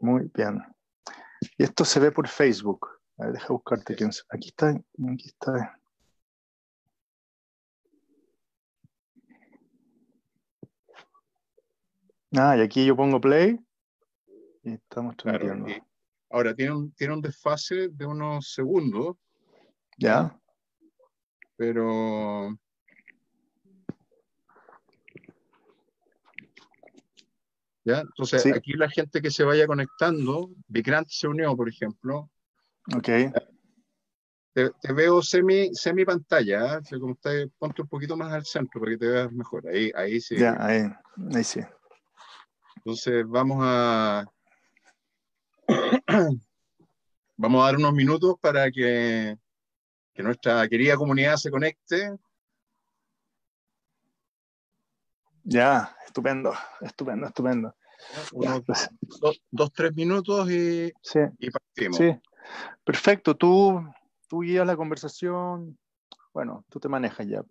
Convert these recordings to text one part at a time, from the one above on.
Muy bien. Y esto se ve por Facebook. A ver, deja buscarte. Aquí está. Aquí está. Y aquí yo pongo play y estamos transmitiendo. Claro, y ahora tiene un desfase de unos segundos, ¿Ya? pero ¿ya? Entonces, Sí. aquí la gente que se vaya conectando, Vikrant se unió, por ejemplo. Ok. Te veo semi pantalla, ¿eh? O sea, como ponte un poquito más al centro para que te veas mejor. Ahí sí. Ya, ahí sí. Entonces, vamos a dar unos minutos para que nuestra querida comunidad se conecte. Ya, estupendo, estupendo, estupendo. Unos Pues, 2-3 minutos sí, y partimos. sí, perfecto. Tú guías la conversación. Bueno, tú te manejas ya.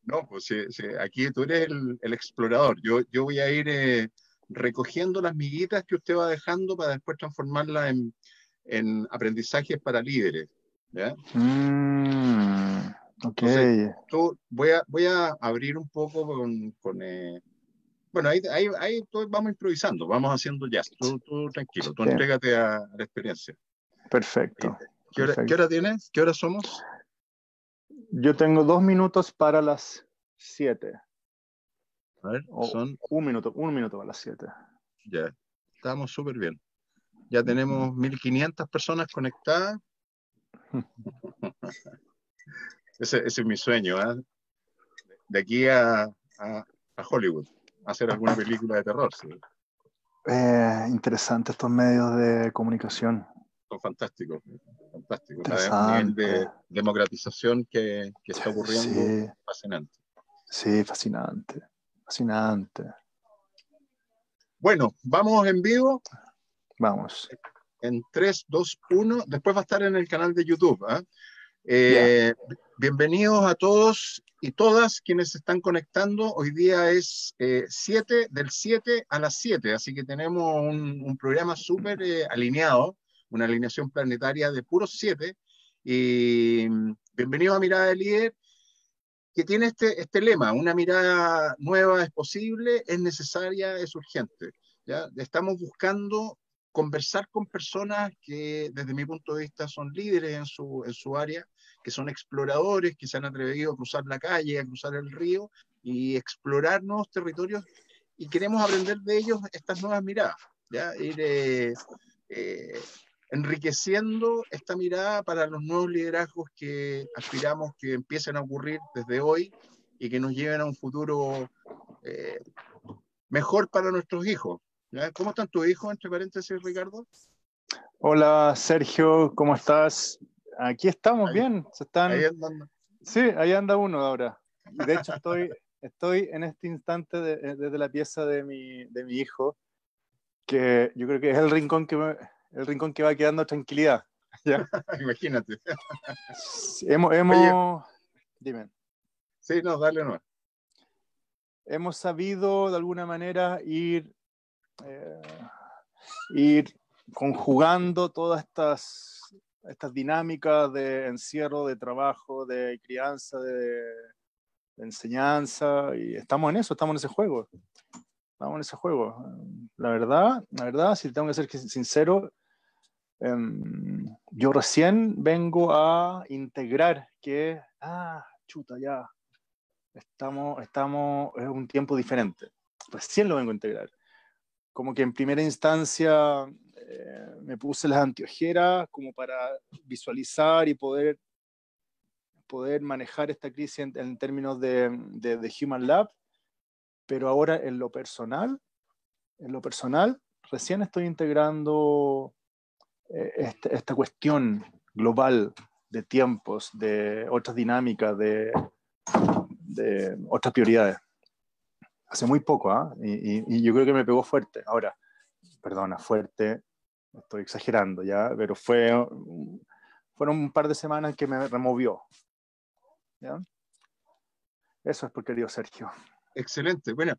No, pues sí, sí, aquí tú eres el explorador. Yo voy a ir recogiendo las miguitas que usted va dejando para después transformarlas en aprendizajes para líderes. ¿Ya? Ok. Entonces, voy a abrir un poco bueno, ahí vamos improvisando, vamos haciendo jazz. Tú tranquilo, tú Sí, entrégate a la experiencia. perfecto, Qué hora perfecto. tienes? ¿Qué hora somos? Yo tengo 2 minutos para las 7. A ver, O un minuto para las 7. ya, estamos súper bien. Ya tenemos 1500 personas conectadas. Ese es mi sueño, ¿eh? De aquí a Hollywood, hacer alguna película de terror. Sí. Interesante estos medios de comunicación. Son fantásticos, fantásticos. El nivel Interesante. de democratización que está ocurriendo, Sí, fascinante. sí, fascinante. Fascinante. Bueno, vamos en vivo Vamos. en 3, 2, 1. Después va a estar en el canal de YouTube. ¿Eh? Ya. Bienvenidos a todos y todas quienes se están conectando. Hoy día es 7 del 7 a las 7, así que tenemos un programa súper alineado, una alineación planetaria de puros 7. Y bienvenidos a Mirada de Líder, que tiene este lema: una mirada nueva es posible, es necesaria, es urgente. ¿Ya? Estamos buscando conversar con personas que desde mi punto de vista son líderes en su área, que son exploradores, que se han atrevido a cruzar la calle, a cruzar el río y explorar nuevos territorios, y queremos aprender de ellos estas nuevas miradas, ¿ya? Ir enriqueciendo esta mirada para los nuevos liderazgos que aspiramos que empiecen a ocurrir desde hoy y que nos lleven a un futuro eh, mejor para nuestros hijos. ¿Ya? ¿Cómo están tus hijos, entre paréntesis, Ricardo? Hola, Sergio, ¿cómo estás? Aquí estamos Ahí, bien. ahí andan. Sí, ahí anda uno ahora. Y de hecho estoy en este instante desde la pieza de mi hijo, que yo creo que es el rincón que va quedando tranquilidad. ¿Ya? Imagínate. Sí, Oye, dime, sí, no, dale no. hemos sabido de alguna manera eh, ir conjugando todas estas dinámicas de encierro, de trabajo, de crianza, de enseñanza, y estamos en eso, estamos en ese juego. Estamos en ese juego. La verdad, si tengo que ser sincero, yo recién vengo a integrar que, chuta, ya, es un tiempo diferente. Recién lo vengo a integrar. Como que en primera instancia me puse las anteojeras como para visualizar y poder manejar esta crisis en términos de Human Lab, pero ahora en lo personal, recién estoy integrando esta cuestión global de tiempos, de otras dinámicas, de otras prioridades. Hace muy poco, y yo creo que me pegó fuerte. Ahora, perdona, fuerte, estoy exagerando ya, pero fueron un par de semanas que me removió. ¿Ya? Eso es por querido Sergio. Excelente. Bueno,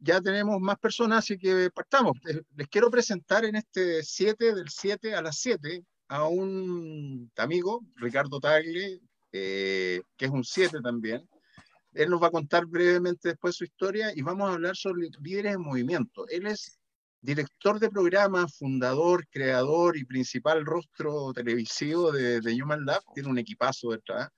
ya tenemos más personas, así que partamos. Les quiero presentar en este 7 del 7 a las 7 a un amigo, Ricardo Tagle, que es un 7 también. Él nos va a contar brevemente después su historia y vamos a hablar sobre líderes en movimiento. Él es director de programa, fundador, creador y principal rostro televisivo de Human Lab. Tiene un equipazo detrás.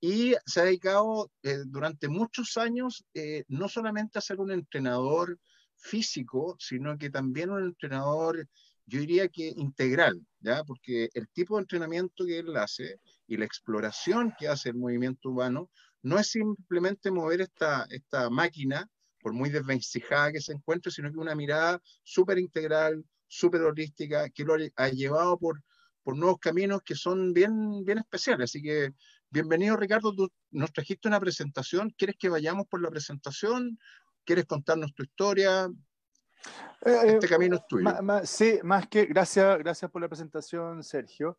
Y se ha dedicado durante muchos años no solamente a ser un entrenador físico, sino que también un entrenador, yo diría que integral, ¿ya? Porque el tipo de entrenamiento que él hace y la exploración que hace el movimiento humano no es simplemente mover esta máquina, por muy desvencijada que se encuentre, sino que una mirada súper integral, súper holística, que lo ha llevado por nuevos caminos que son bien, bien especiales. Así que bienvenido, Ricardo. Tú nos trajiste una presentación. ¿Quieres que vayamos por la presentación? ¿Quieres contarnos tu historia? Este camino es tuyo. Sí, más que gracias por la presentación, Sergio.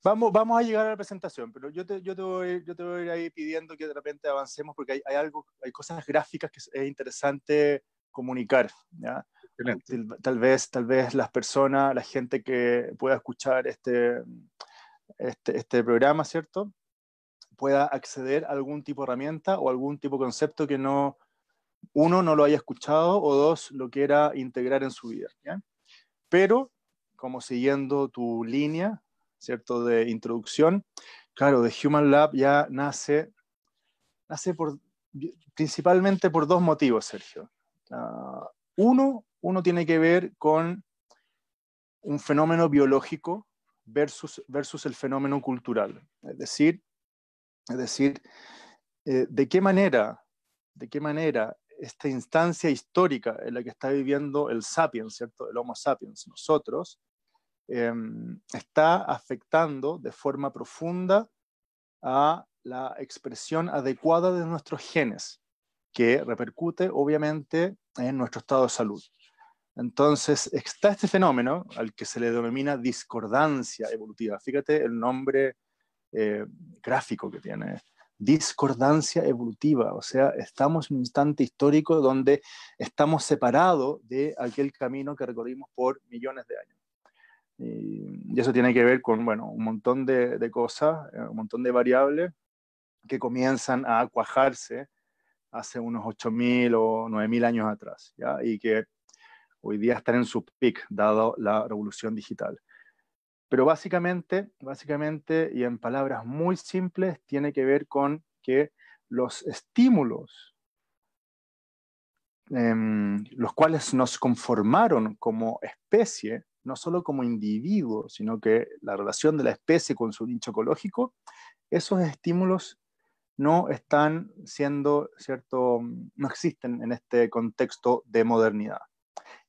Vamos a llegar a la presentación, pero yo te voy a ir ahí pidiendo que de repente avancemos porque hay cosas gráficas que es interesante comunicar, ¿ya? Excelente. Tal vez las personas, la gente que pueda escuchar este programa, ¿cierto?, pueda acceder a algún tipo de herramienta o algún tipo de concepto que uno, no lo haya escuchado, o dos, lo quiera integrar en su vida, ¿ya? Pero, como siguiendo tu línea, ¿cierto?, de introducción, claro, The Human Lab ya nace principalmente por dos motivos, Sergio. Uno tiene que ver con un fenómeno biológico versus el fenómeno cultural. Es decir, ¿de qué manera esta instancia histórica en la que está viviendo el sapiens, ¿cierto?, el Homo sapiens, nosotros, está afectando de forma profunda a la expresión adecuada de nuestros genes, que repercute obviamente en nuestro estado de salud? Entonces, está este fenómeno al que se le denomina discordancia evolutiva. Fíjate el nombre gráfico que tiene. Discordancia evolutiva, o sea, estamos en un instante histórico donde estamos separados de aquel camino que recorrimos por millones de años. Y eso tiene que ver con, bueno, un montón de cosas, un montón de variables que comienzan a cuajarse hace unos 8.000 o 9.000 años atrás, ¿ya? Y que hoy día están en su peak, dado la revolución digital. Pero básicamente, y en palabras muy simples, tiene que ver con que los estímulos, los cuales nos conformaron como especie, no solo como individuo, sino que la relación de la especie con su nicho ecológico, esos estímulos no están siendo, ¿cierto?, no existen en este contexto de modernidad.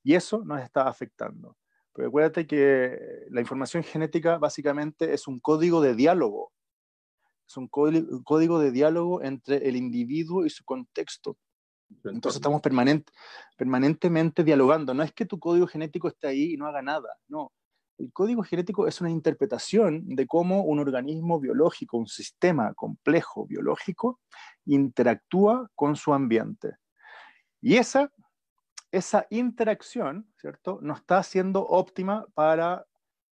Y eso nos está afectando. Pero acuérdate que la información genética básicamente es un código de diálogo. Es un código de diálogo entre el individuo y su contexto. Entonces estamos permanentemente dialogando. No es que tu código genético esté ahí y no haga nada. No. El código genético es una interpretación de cómo un organismo biológico, un sistema complejo biológico, interactúa con su ambiente. Y esa interacción, ¿cierto?, no está siendo óptima para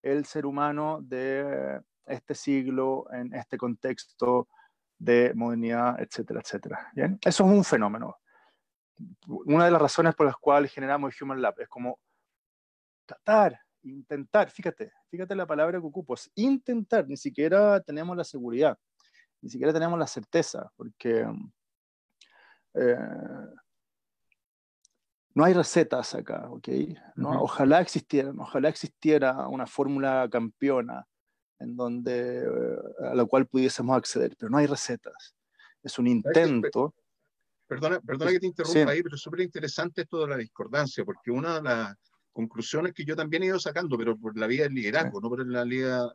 el ser humano de este siglo, en este contexto de modernidad, etcétera, etcétera. ¿Bien? Eso es un fenómeno. Una de las razones por las cuales generamos el Human Lab es como intentar, fíjate la palabra que ocupo, es intentar, ni siquiera tenemos la seguridad, ni siquiera tenemos la certeza, porque no hay recetas acá, ¿ok? ¿No? Ojalá existiera una fórmula campeona en donde, a la cual pudiésemos acceder, pero no hay recetas. Es un intento. Perdona que te interrumpa ahí, pero es súper interesante esto de la discordancia, porque una de las conclusiones que yo también he ido sacando, pero por la vía del liderazgo, no por la vía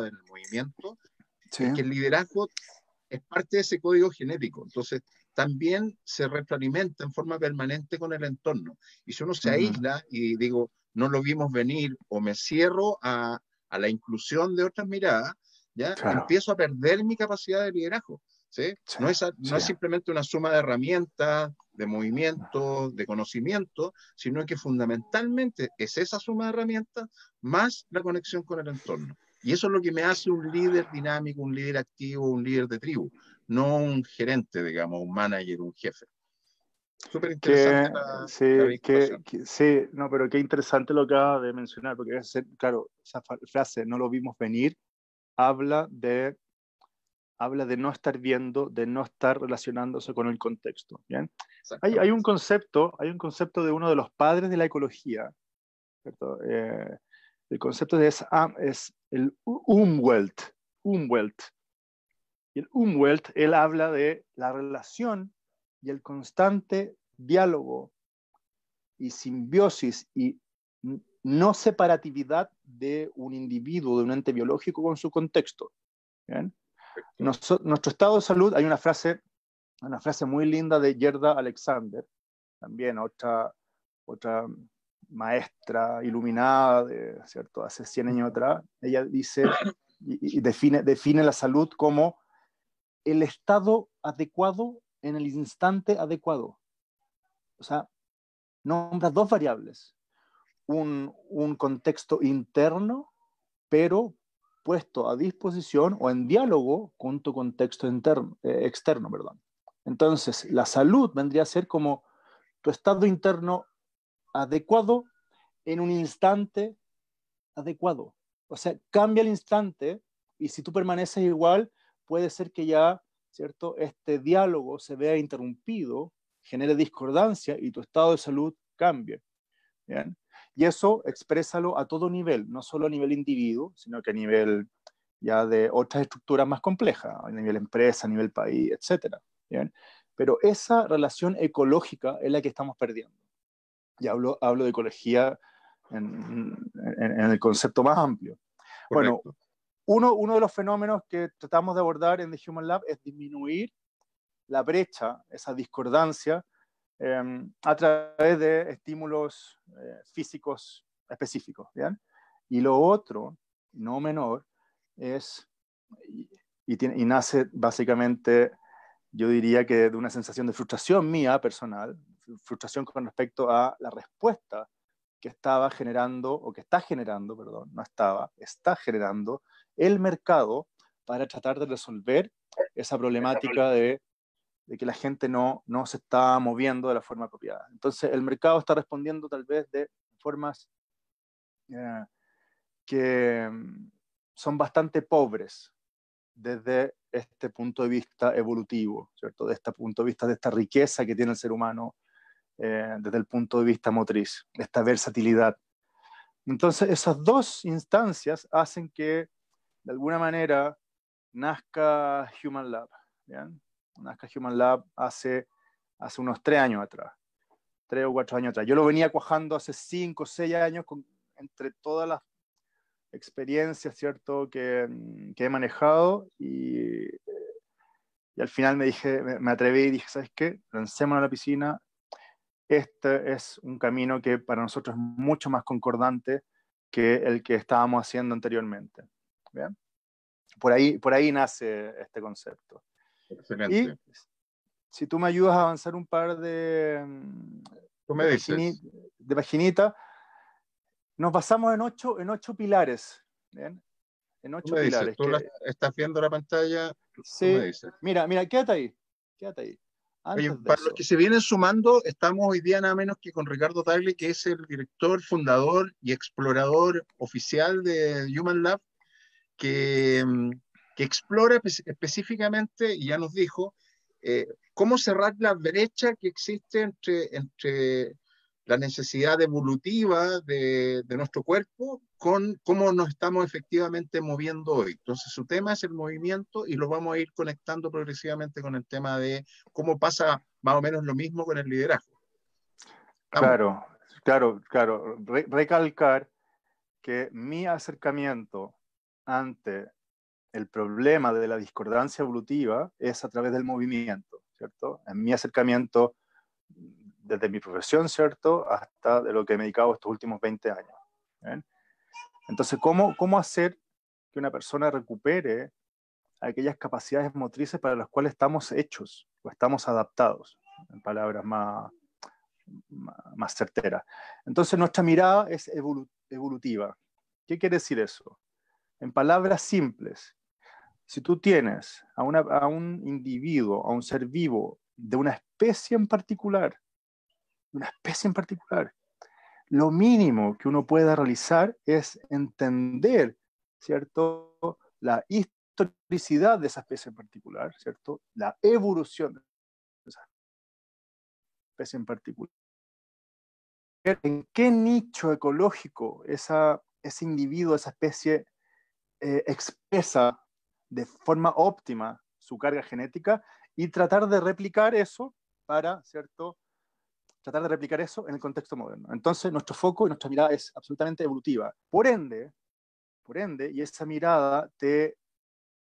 del movimiento, es que el liderazgo es parte de ese código genético. Entonces, también se retroalimenta en forma permanente con el entorno. Y si uno se aísla y digo, no lo vimos venir, o me cierro a la inclusión de otras miradas, ¿ya? Claro. Empiezo a perder mi capacidad de liderazgo. ¿sí? Sí, No es, sí. no es simplemente una suma de herramientas, de movimiento, de conocimiento, sino que fundamentalmente es esa suma de herramientas más la conexión con el entorno. Y eso es lo que me hace un líder dinámico, un líder activo, un líder de tribu, no un gerente, digamos, un manager, un jefe. Súper interesante la Sí, vinculación. sí, no, pero qué interesante lo que acaba de mencionar, porque claro, esa frase, no lo vimos venir, habla de, habla de no estar viendo, de no estar relacionándose con el contexto, ¿bien? Hay Exactamente. hay un concepto de uno de los padres de la ecología, ¿cierto? El concepto es el Umwelt. Y el Umwelt, él habla de la relación y el constante diálogo y simbiosis y no separatividad de un individuo, de un ente biológico con su contexto. ¿Bien? Perfecto. Nuestro estado de salud, hay una frase muy linda de Gerda Alexander, también otra maestra iluminada de, ¿cierto? Hace 100 años atrás. Ella dice y define la salud como el estado adecuado en el instante adecuado. O sea, nombra dos variables. Un contexto interno, pero puesto a disposición o en diálogo con tu contexto externo. Perdón. Entonces, la salud vendría a ser como tu estado interno adecuado en un instante adecuado. O sea, cambia el instante y si tú permaneces igual, puede ser que ya, ¿cierto? Este diálogo se vea interrumpido, genere discordancia y tu estado de salud cambie. ¿Bien? Y eso exprésalo a todo nivel, no solo a nivel individuo, sino que a nivel ya de otras estructuras más complejas, a nivel empresa, a nivel país, etcétera. ¿Bien? Pero esa relación ecológica es la que estamos perdiendo. Y hablo de ecología en el concepto más amplio. Bueno, Correcto. uno de los fenómenos que tratamos de abordar en The Human Lab es disminuir la brecha, esa discordancia, a través de estímulos físicos específicos. ¿Bien? Y lo otro, no menor, es, y nace básicamente, yo diría que de una sensación de frustración mía personal, frustración con respecto a la respuesta que estaba generando, o que está generando, perdón, no estaba, está generando el mercado para tratar de resolver esa problemática de que la gente no se está moviendo de la forma apropiada. Entonces, el mercado está respondiendo tal vez de formas eh, que son bastante pobres desde este punto de vista evolutivo, ¿cierto? De este punto de vista de esta riqueza que tiene el ser humano desde el punto de vista motriz, esta versatilidad. Entonces, esas dos instancias hacen que, de alguna manera, nazca Human Lab. ¿Bien? Nazca Human Lab hace unos 3 años atrás, 3 o 4 años atrás. Yo lo venía cuajando hace 5 o 6 años entre todas las experiencias, ¿cierto?, que he manejado y al final me atreví y dije, ¿sabes qué? Lancémonos a la piscina. Este es un camino que para nosotros es mucho más concordante que el que estábamos haciendo anteriormente. ¿Bien? Por ahí nace este concepto. Y Excelente. si tú me ayudas a avanzar un par Tú me dices. de paginita, nos basamos en ocho pilares. ¿Bien? En Tú ocho me dices. pilares. Tú estás viendo la pantalla. Tú me Sí, dices. mira, quédate ahí. Quédate ahí. Oye, Antes de para los que eso. se vienen sumando, estamos hoy día nada menos que con Ricardo Tagle, que es el director, fundador y explorador oficial de Human Lab, que, que explora específicamente, y ya nos dijo, cómo cerrar la brecha que existe entre la necesidad evolutiva de nuestro cuerpo con cómo nos estamos efectivamente moviendo hoy. Entonces, su tema es el movimiento y lo vamos a ir conectando progresivamente con el tema de cómo pasa más o menos lo mismo con el liderazgo. ¿Estamos? Claro, claro. Recalcar que mi acercamiento ante el problema de la discordancia evolutiva es a través del movimiento, ¿cierto? En mi acercamiento desde mi profesión, ¿cierto? Hasta de lo que me he dedicado estos últimos 20 años. ¿Bien? Entonces, ¿cómo hacer que una persona recupere aquellas capacidades motrices para las cuales estamos hechos o estamos adaptados, en palabras más certeras. Entonces nuestra mirada es evolutiva. ¿Qué quiere decir eso? En palabras simples, si tú tienes a un individuo, a un ser vivo de una especie en particular, lo mínimo que uno pueda realizar es entender, ¿cierto?, la historicidad de esa especie en particular, ¿cierto?, la evolución de esa especie en particular. ¿En qué nicho ecológico ese individuo, esa especie expresa de forma óptima su carga genética y tratar de replicar eso para, ¿cierto?, tratar de replicar eso en el contexto moderno? Entonces, nuestro foco y nuestra mirada es absolutamente evolutiva. Por ende, y esa mirada te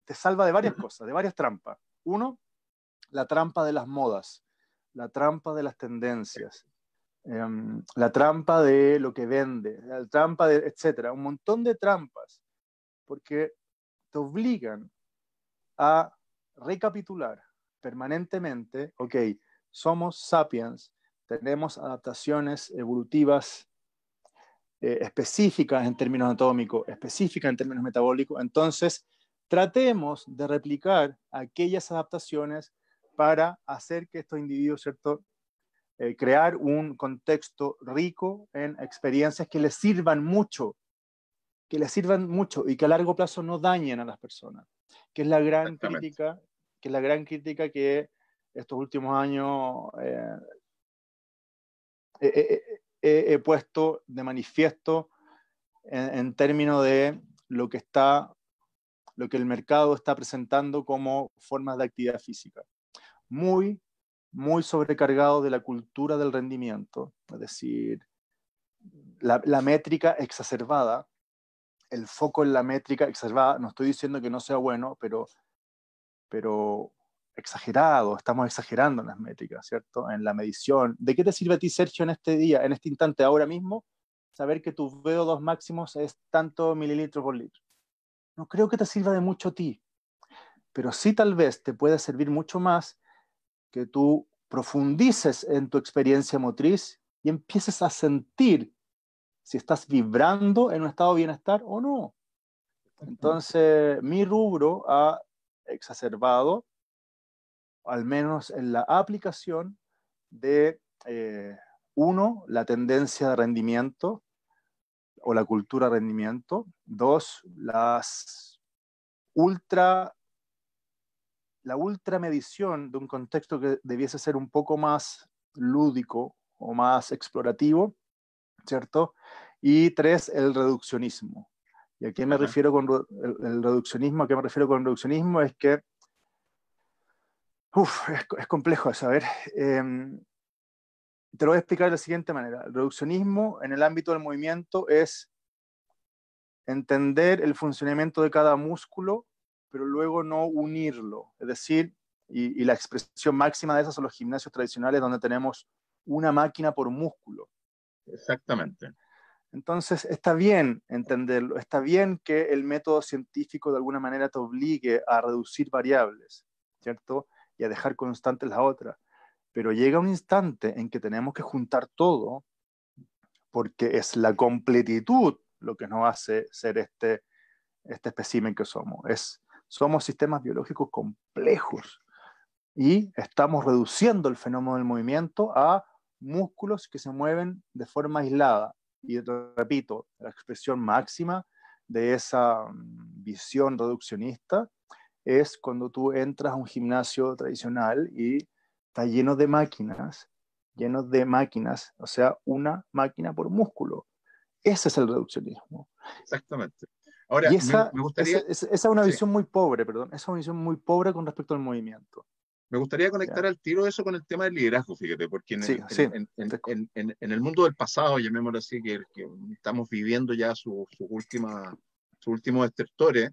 salva de varias cosas, de varias trampas. Uno, la trampa de las modas, la trampa de las tendencias, la trampa de lo que vende, la trampa de, etcétera, un montón de trampas, porque te obligan a recapitular permanentemente, ok, somos sapiens, tenemos adaptaciones evolutivas específicas en términos anatómicos, específicas en términos metabólicos, entonces tratemos de replicar aquellas adaptaciones para hacer que estos individuos, ¿cierto?, crear un contexto rico en experiencias que les sirvan mucho y que a largo plazo no dañen a las personas, que es la gran crítica, que estos últimos años he puesto de manifiesto en términos de lo que el mercado está presentando como formas de actividad física. Muy, muy sobrecargado de la cultura del rendimiento, es decir, la métrica exacerbada, el foco en la métrica exacerbada. No estoy diciendo que no sea bueno, pero exagerado, estamos exagerando en las métricas, ¿cierto? En la medición. ¿De qué te sirve a ti, Sergio, en este día, en este instante, ahora mismo, saber que tu VO2 máximos es tanto mililitros por litro? No creo que te sirva de mucho a ti, pero sí tal vez te puede servir mucho más que tú profundices en tu experiencia motriz y empieces a sentir si estás vibrando en un estado de bienestar o no. Entonces, mi rubro ha exacerbado, al menos en la aplicación de, uno, la tendencia de rendimiento o la cultura de rendimiento; dos, ultra la ultramedición de un contexto que debiese ser un poco más lúdico o más explorativo, ¿cierto? Y tres, el reduccionismo. ¿Y a qué me refiero con el reduccionismo? ¿A qué me refiero con reduccionismo? Es que es complejo de saber. Te lo voy a explicar de la siguiente manera. El reduccionismo en el ámbito del movimiento es entender el funcionamiento de cada músculo, pero luego no unirlo. Es decir, y la expresión máxima de eso son los gimnasios tradicionales, donde tenemos una máquina por músculo. Exactamente. Entonces, está bien entenderlo, está bien que el método científico de alguna manera te obligue a reducir variables, ¿cierto? Y a dejar constantes las otras. Pero llega un instante en que tenemos que juntar todo, porque es la completitud lo que nos hace ser este espécimen que somos. Somos sistemas biológicos complejos y estamos reduciendo el fenómeno del movimiento a músculos que se mueven de forma aislada. Y repito, la expresión máxima de esa visión reduccionista es cuando tú entras a un gimnasio tradicional y está lleno de máquinas, o sea, una máquina por músculo. Ese es el reduccionismo. Exactamente. Ahora, Y esa me gustaría, es una sí, visión muy pobre, perdón, esa es una visión muy pobre con respecto al movimiento. me gustaría conectar ¿Ya? al tiro eso con el tema del liderazgo, fíjate, porque Sí, sí. en el mundo del pasado, llamémoslo así, que estamos viviendo ya sus últimos estertores,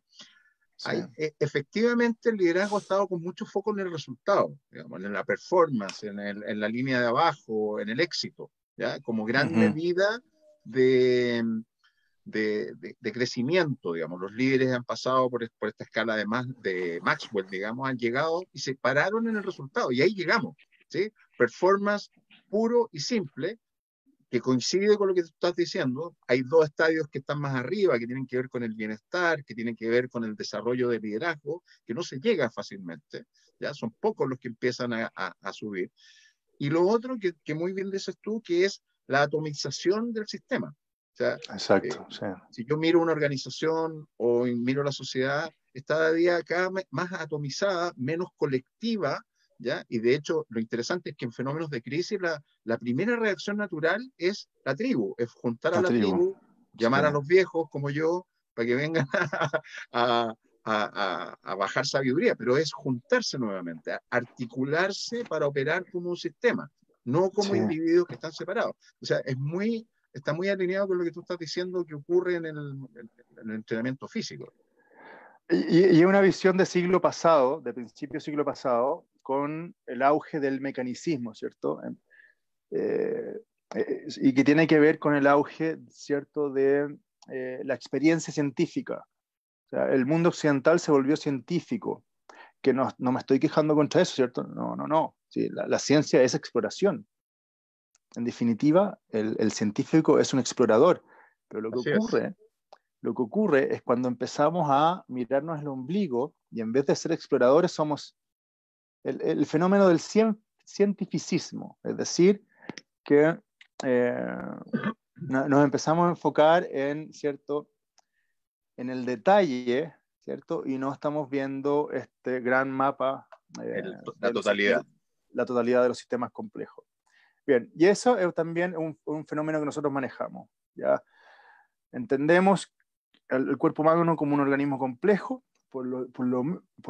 Sí. efectivamente el liderazgo ha estado con mucho foco en el resultado, digamos, en la performance, en la línea de abajo, en el éxito, ¿ya? Como gran Uh-huh. medida de, de crecimiento, digamos. Los líderes han pasado por esta escala de Maxwell, digamos, han llegado y se pararon en el resultado, y ahí llegamos, ¿sí? Performance puro y simple, que coincide con lo que tú estás diciendo. Hay dos estadios que están más arriba, que tienen que ver con el bienestar, que tienen que ver con el desarrollo de liderazgo, que no se llega fácilmente, ¿ya? Son pocos los que empiezan a subir. Y lo otro que muy bien dices tú, que es la atomización del sistema. O sea, Exacto, sí. si yo miro una organización o miro la sociedad, está cada día cada más atomizada, menos colectiva, ¿ya? Y de hecho, lo interesante es que en fenómenos de crisis la primera reacción natural es la tribu, es juntar a La la tribu, tribu, sí. llamar a los viejos como yo, para que vengan a, a bajar sabiduría, pero es juntarse nuevamente, articularse para operar como un sistema, no como Sí. individuos que están separados. O sea, está muy alineado con lo que tú estás diciendo que ocurre en el entrenamiento físico. Y una visión de siglo pasado, de principio del siglo pasado, con el auge del mecanicismo, ¿cierto? Y que tiene que ver con el auge, ¿cierto?, de la experiencia científica. O sea, el mundo occidental se volvió científico, que no me estoy quejando contra eso, ¿cierto? No. Sí, la ciencia es exploración. En definitiva, el científico es un explorador, pero Así es. lo que ocurre es cuando empezamos a mirarnos el ombligo y en vez de ser exploradores somos el fenómeno del cientificismo, es decir, que nos empezamos a enfocar en, ¿cierto?, en el detalle, ¿cierto? Y no estamos viendo este gran mapa La de totalidad. la totalidad de los sistemas complejos. Bien, y eso es también un fenómeno que nosotros manejamos. ¿Ya? Entendemos el cuerpo humano como un organismo complejo, por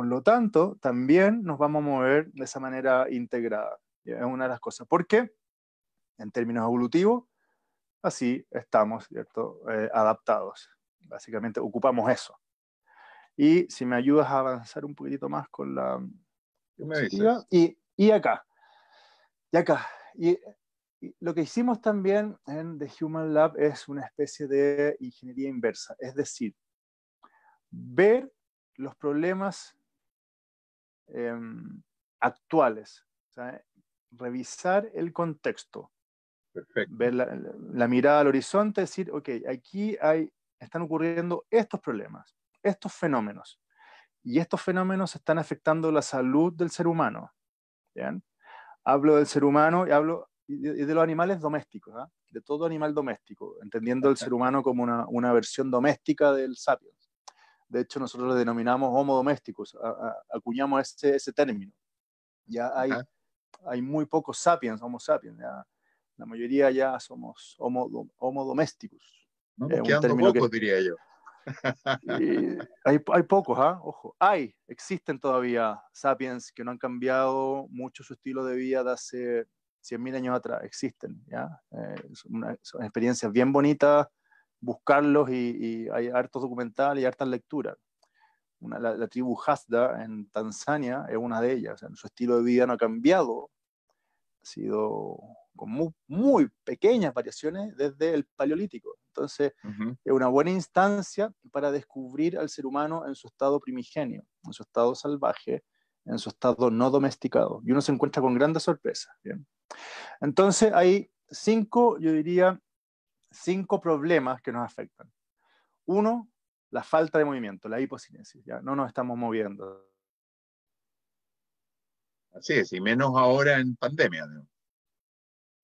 lo tanto, también nos vamos a mover de esa manera integrada. ¿Ya? Es una de las cosas. ¿Por qué? En términos evolutivos, así estamos, ¿cierto? Adaptados. Básicamente ocupamos eso. Y si me ayudas a avanzar un poquitito más con la ¿Qué me diapositiva. dices? Y acá. Y acá. Y lo que hicimos también en The Human Lab es una especie de ingeniería inversa. Es decir, ver los problemas actuales. O sea, revisar el contexto. Perfecto. Ver la mirada al horizonte, decir, ok, aquí están ocurriendo estos problemas, estos fenómenos. Y estos fenómenos están afectando la salud del ser humano. ¿Bien? Hablo del ser humano y hablo de los animales domésticos, ¿eh? De todo animal doméstico, entendiendo el ser humano como una versión doméstica del sapiens. De hecho, nosotros lo denominamos homo domesticus, acuñamos ese término. Ya hay muy pocos sapiens, homo sapiens. Ya. La mayoría ya somos homo domesticus. Vamos Es un quedando término que pocos, diría yo. hay pocos, ¿ah? Ojo, existen todavía sapiens que no han cambiado mucho su estilo de vida de hace 100.000 años atrás, existen, ¿ya? Son experiencias bien bonitas buscarlos y hay hartos documentales y hartas lecturas. La tribu Hasda en Tanzania es una de ellas, o sea, su estilo de vida no ha cambiado, ha sido con muy pequeñas variaciones desde el Paleolítico. Entonces, es una buena instancia para descubrir al ser humano en su estado primigenio, en su estado salvaje, en su estado no domesticado. Y uno se encuentra con grandes sorpresas. ¿Bien? Entonces, hay yo diría, 5 problemas que nos afectan. Uno, la falta de movimiento, la hipocinesis. ¿Ya? No nos estamos moviendo. Así es, y menos ahora en pandemia, ¿no?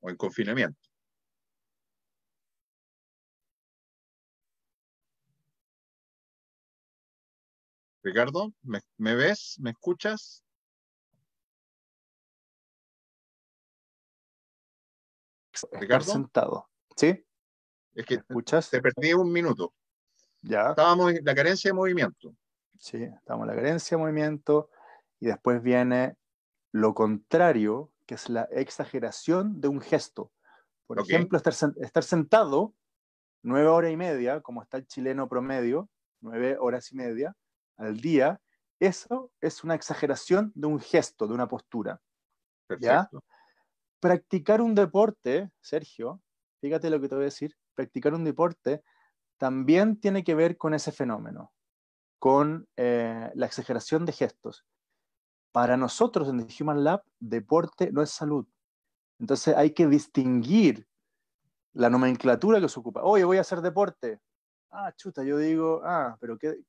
O en confinamiento. Ricardo, ¿me ves? ¿Me escuchas? Estar Ricardo, sentado. ¿Sí? es ¿Me que escuchas? te perdí un minuto. Ya. Estábamos en la carencia de movimiento. Sí, estamos en la carencia de movimiento y después viene lo contrario, que es la exageración de un gesto. Por Ok, ejemplo, estar sentado 9 horas y media, como está el chileno promedio, 9 horas y media al día, eso es una exageración de un gesto, de una postura. ¿Ya? perfecto. Practicar un deporte, Sergio, fíjate lo que te voy a decir, practicar un deporte también tiene que ver con ese fenómeno, con la exageración de gestos. Para nosotros en The Human Lab, deporte no es salud. Entonces hay que distinguir la nomenclatura que se ocupa. Oye, voy a hacer deporte. Ah, chuta, yo digo, pero qué,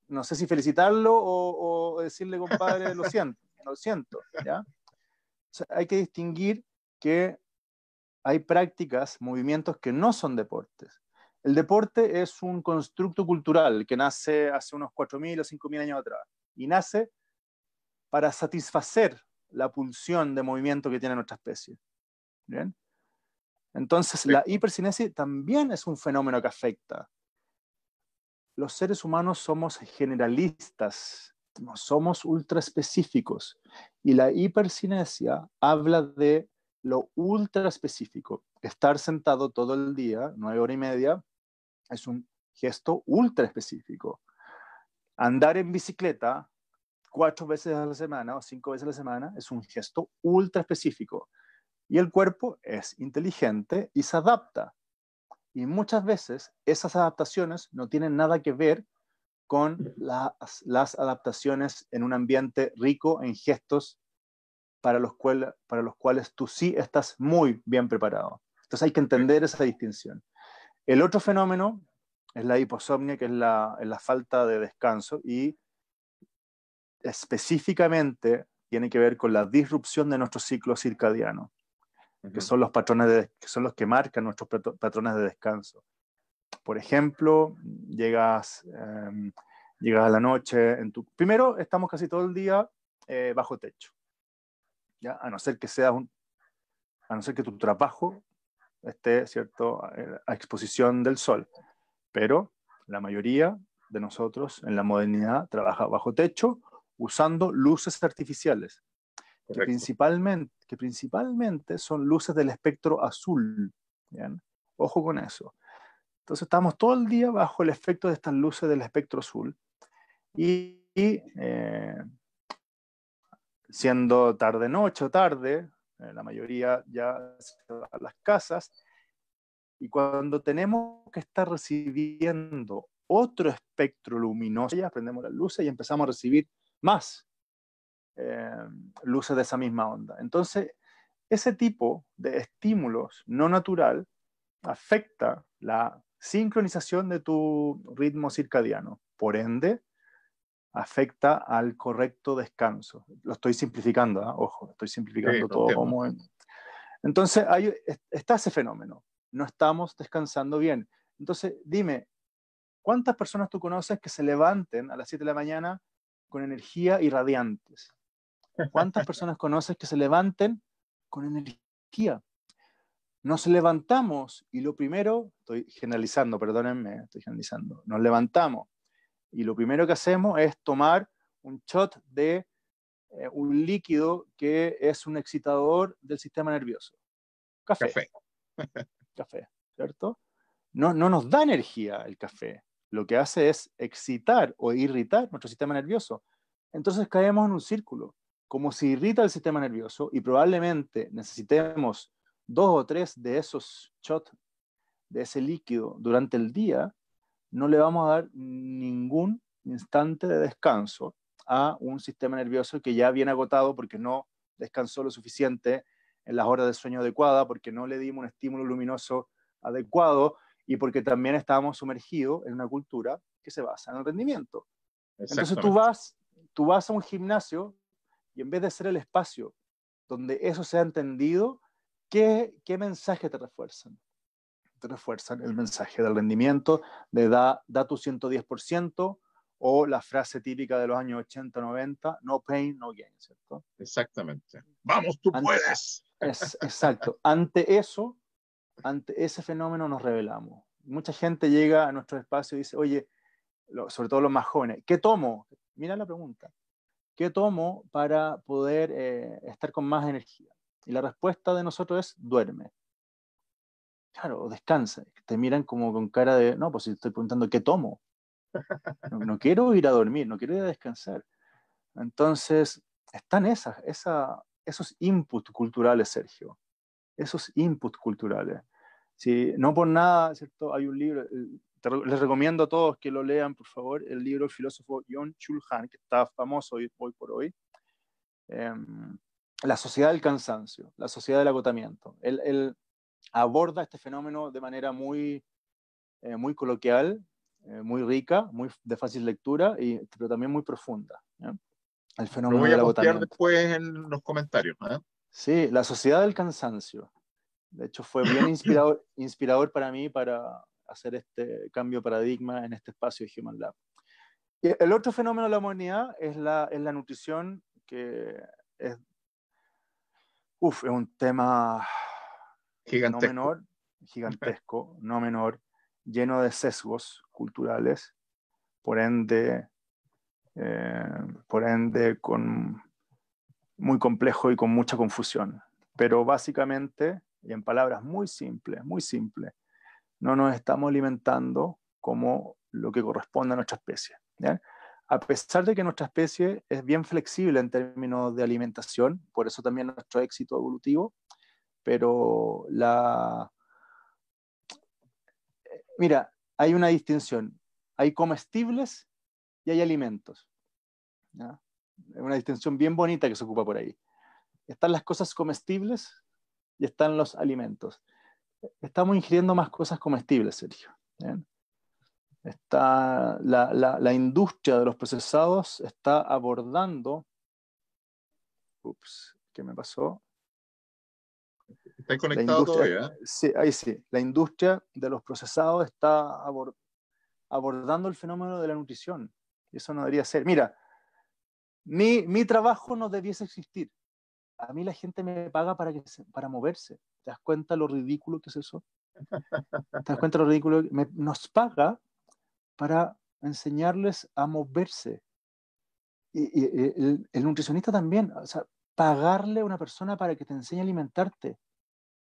no sé si felicitarlo o decirle, compadre, lo siento, ¿ya? O sea, hay que distinguir que hay prácticas, movimientos que no son deportes. El deporte es un constructo cultural que nace hace unos 4.000 o 5.000 años atrás y nace para satisfacer la pulsión de movimiento que tiene nuestra especie. ¿Bien? Entonces, la hipercinesia también es un fenómeno que afecta. Los seres humanos somos generalistas, no somos ultra específicos. Y la hipercinesia habla de lo ultra específico. Estar sentado todo el día, 9 horas y media, es un gesto ultra específico. Andar en bicicleta 4 veces a la semana o 5 veces a la semana es un gesto ultra específico. Y el cuerpo es inteligente y se adapta. Y muchas veces esas adaptaciones no tienen nada que ver con las adaptaciones en un ambiente rico en gestos para los cuales tú sí estás muy bien preparado. Entonces hay que entender esa distinción. El otro fenómeno es la hiposomnia, que es la falta de descanso, y específicamente tiene que ver con la disrupción de nuestro ciclo circadiano, que son los que son los que marcan nuestros patrones de descanso. Por ejemplo, llegas a la noche, primero estamos casi todo el día bajo techo, ¿ya? A no ser que tu trabajo esté, ¿cierto?, a exposición del sol, pero la mayoría de nosotros en la modernidad trabaja bajo techo usando luces artificiales, que principalmente son luces del espectro azul. ¿Bien? Ojo con eso. Entonces estamos todo el día bajo el efecto de estas luces del espectro azul y siendo tarde-noche o tarde, la mayoría ya se va a las casas, y cuando tenemos que estar recibiendo otro espectro luminoso, ya prendemos las luces y empezamos a recibir más luces de esa misma onda. Entonces, ese tipo de estímulos no natural afecta la sincronización de tu ritmo circadiano. Por ende, afecta al correcto descanso. Lo estoy simplificando, ¿eh? Ojo, estoy simplificando todo como... Entonces, está ese fenómeno. No estamos descansando bien. Entonces, dime, ¿cuántas personas tú conoces que se levanten a las 7 de la mañana con energía y radiantes? ¿Cuántas personas conoces que se levanten con energía? Nos levantamos y lo primero, estoy generalizando, perdónenme, estoy generalizando, nos levantamos y lo primero que hacemos es tomar un shot de un líquido que es un excitador del sistema nervioso. Café. Café, ¿cierto? No nos da energía el café. Lo que hace es excitar o irritar nuestro sistema nervioso. Entonces caemos en un círculo. Como se irrita el sistema nervioso y probablemente necesitemos 2 o 3 de esos shots de ese líquido durante el día, no le vamos a dar ningún instante de descanso a un sistema nervioso que ya viene agotado porque no descansó lo suficiente en las horas de sueño adecuadas, porque no le dimos un estímulo luminoso adecuado y porque también estábamos sumergidos en una cultura que se basa en el rendimiento. Entonces tú vas a un gimnasio y en vez de ser el espacio donde eso sea entendido, ¿qué mensaje te refuerzan? Te refuerzan el mensaje del rendimiento, de da tu 110%, o la frase típica de los años 80, 90, no pain, no gain, ¿cierto? Exactamente. ¡Vamos, tú puedes! Exacto. Ante ese fenómeno nos rebelamos. Mucha gente llega a nuestro espacio y dice, oye, sobre todo los más jóvenes, ¿qué tomo? Mira la pregunta. ¿Qué tomo para poder estar con más energía? Y la respuesta de nosotros es, duerme. Claro, descansa. Te miran como con cara de, no, pues si estoy preguntando qué tomo. No quiero ir a dormir, no quiero ir a descansar. Entonces, están esos inputs culturales, Sergio. Esos inputs culturales. Si, no por nada, ¿cierto? Hay un libro, les recomiendo a todos que lo lean, por favor, el libro del filósofo Byung-Chul Han, que está famoso hoy por hoy. La sociedad del cansancio, la sociedad del agotamiento. Él aborda este fenómeno de manera muy coloquial, muy rica, muy de fácil lectura, pero también muy profunda. ¿Ya? El Lo fenómeno voy del a postear agotamiento. después en los comentarios. Sí, la sociedad del cansancio. De hecho, fue bien inspirador para mí para hacer este cambio de paradigma en este espacio de Human Lab. Y el otro fenómeno de la modernidad es la nutrición, que es un tema no Gigantesco. menor, gigantesco, no menor, lleno de sesgos culturales, por ende muy complejo y con mucha confusión. Pero básicamente, y en palabras muy simples, no nos estamos alimentando como lo que corresponde a nuestra especie. ¿Ya? A pesar de que nuestra especie es bien flexible en términos de alimentación, por eso también nuestro éxito evolutivo, pero mira, hay una distinción. Hay comestibles y hay alimentos. ¿Ya? Es una distinción bien bonita que se ocupa por ahí. Están las cosas comestibles y están los alimentos. Estamos ingiriendo más cosas comestibles, Sergio. ¿Bien? Está la industria de los procesados está abordando. ¿Qué me pasó? ¿Está La conectado industria, todavía? sí, ahí sí, la industria de los procesados está abordando el fenómeno de la nutrición. Eso no debería ser. Mira, mi trabajo no debiese existir. A mí la gente me paga para moverse. ¿Te das cuenta lo ridículo que es eso? ¿Te das cuenta lo ridículo? Nos paga para enseñarles a moverse. Y el nutricionista también, o sea, pagarle a una persona para que te enseñe a alimentarte.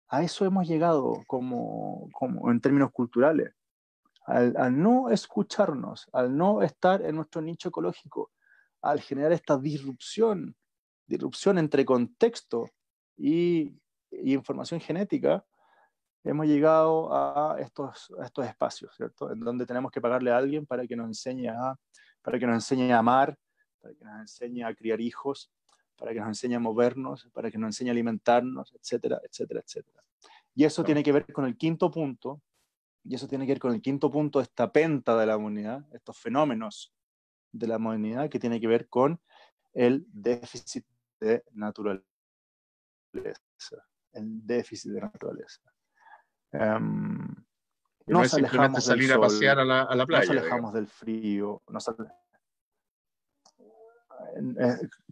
A eso hemos llegado como en términos culturales. Al no escucharnos, al no estar en nuestro nicho ecológico, al generar esta disrupción entre contexto y información genética, hemos llegado a estos espacios, ¿cierto? En donde tenemos que pagarle a alguien para que nos enseñe a amar, para que nos enseñe a criar hijos, para que nos enseñe a movernos, para que nos enseñe a alimentarnos, etcétera, etcétera, etcétera. Y eso tiene que ver con el quinto punto, de esta penta de la modernidad, estos fenómenos de la modernidad, que tiene que ver con el déficit de naturaleza. El déficit de naturaleza. Que no es Nos simplemente alejamos del salir a sol, pasear a la nos playa, digamos. alejamos del frío,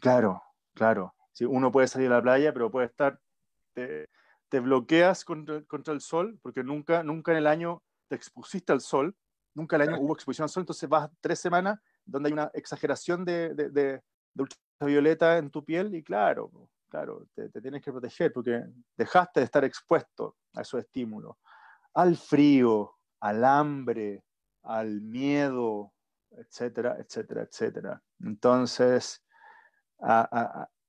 claro, claro. Sí, uno puede salir a la playa, pero puede estar, te bloqueas contra el sol, porque nunca en el año te expusiste al sol, nunca en el año hubo exposición al sol, entonces vas 3 semanas donde hay una exageración de ultravioleta en tu piel y claro, te tienes que proteger porque dejaste de estar expuesto a esos estímulos, al frío, al hambre, al miedo, etcétera, etcétera, etcétera. Entonces,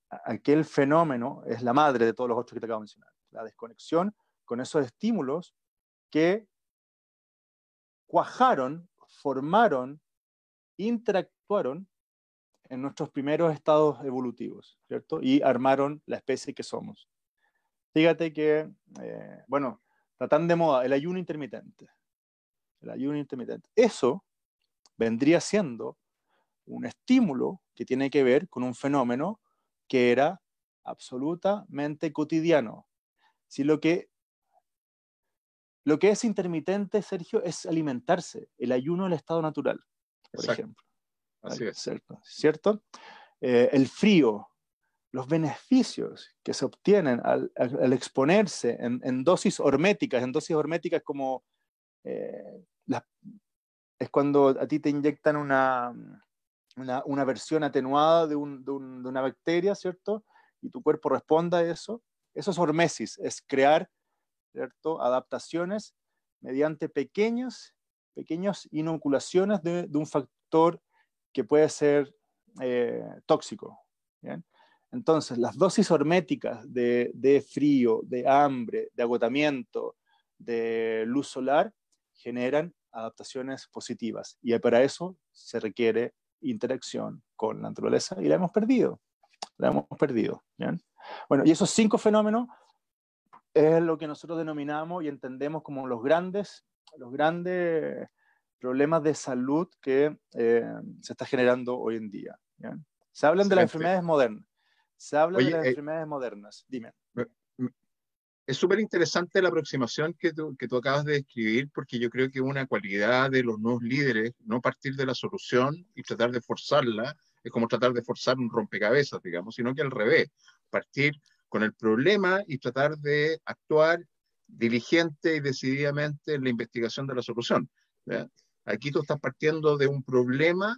aquel fenómeno es la madre de todos los otros que te acabo de mencionar. La desconexión con esos estímulos que cuajaron, formaron, interactuaron en nuestros primeros estados evolutivos, ¿cierto? Y armaron la especie que somos. Fíjate que, bueno, está tan de moda el ayuno intermitente. El ayuno intermitente. Eso vendría siendo un estímulo que tiene que ver con un fenómeno que era absolutamente cotidiano. Si lo que es intermitente, Sergio, es alimentarse. El ayuno es el estado natural, por Exacto. ejemplo. Así es. ¿Cierto? El frío, los beneficios que se obtienen al exponerse en dosis horméticas. En dosis horméticas como es cuando a ti te inyectan una versión atenuada de una bacteria, ¿cierto? Y tu cuerpo responde a eso. Eso es hormesis, es crear, ¿cierto?, adaptaciones mediante pequeñas inoculaciones de un factor que puede ser tóxico. ¿Bien? Entonces, las dosis horméticas de frío, de hambre, de agotamiento, de luz solar, generan adaptaciones positivas. Y para eso se requiere interacción con la naturaleza y la hemos perdido. La hemos perdido. ¿Bien? Bueno, y esos 5 fenómenos es lo que nosotros denominamos y entendemos como los grandes problemas de salud que se está generando hoy en día. ¿Bien? Se hablan de las Excelente. enfermedades modernas. Se habla de Oye, las enfermedades modernas. Dime. es súper interesante la aproximación que tú acabas de describir, porque yo creo que una cualidad de los nuevos líderes, no partir de la solución y tratar de forzarla, es como tratar de forzar un rompecabezas, digamos, sino que al revés, partir con el problema y tratar de actuar diligente y decididamente en la investigación de la solución. ¿Ya? Aquí tú estás partiendo de un problema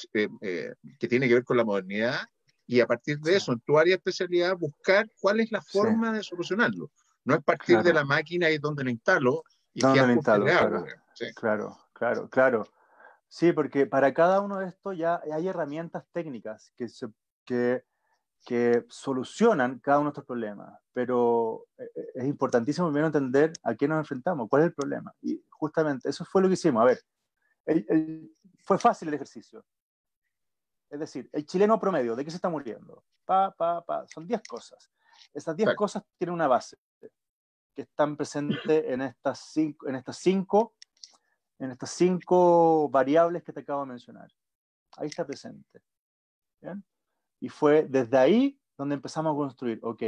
que tiene que ver con la modernidad y a partir de Sí, eso, en tu área de especialidad, buscar cuál es la sí, forma de solucionarlo. No es partir de la claro. máquina y donde lo instalo y qué ¿Dónde lo ajustes le instalo? hago. Claro, Digamos. Sí, claro, claro, claro. Sí, porque para cada uno de estos ya hay herramientas técnicas que, que solucionan cada uno de estos problemas, pero es importantísimo primero entender a qué nos enfrentamos, cuál es el problema. Y justamente eso fue lo que hicimos. A ver, fue fácil el ejercicio. Es decir, el chileno promedio, ¿de qué se está muriendo? Son 10 cosas. Esas 10 exacto. cosas tienen una base que están presentes en estas cinco variables que te acabo de mencionar. Ahí está presente. ¿Bien? Y fue desde ahí donde empezamos a construir, ok,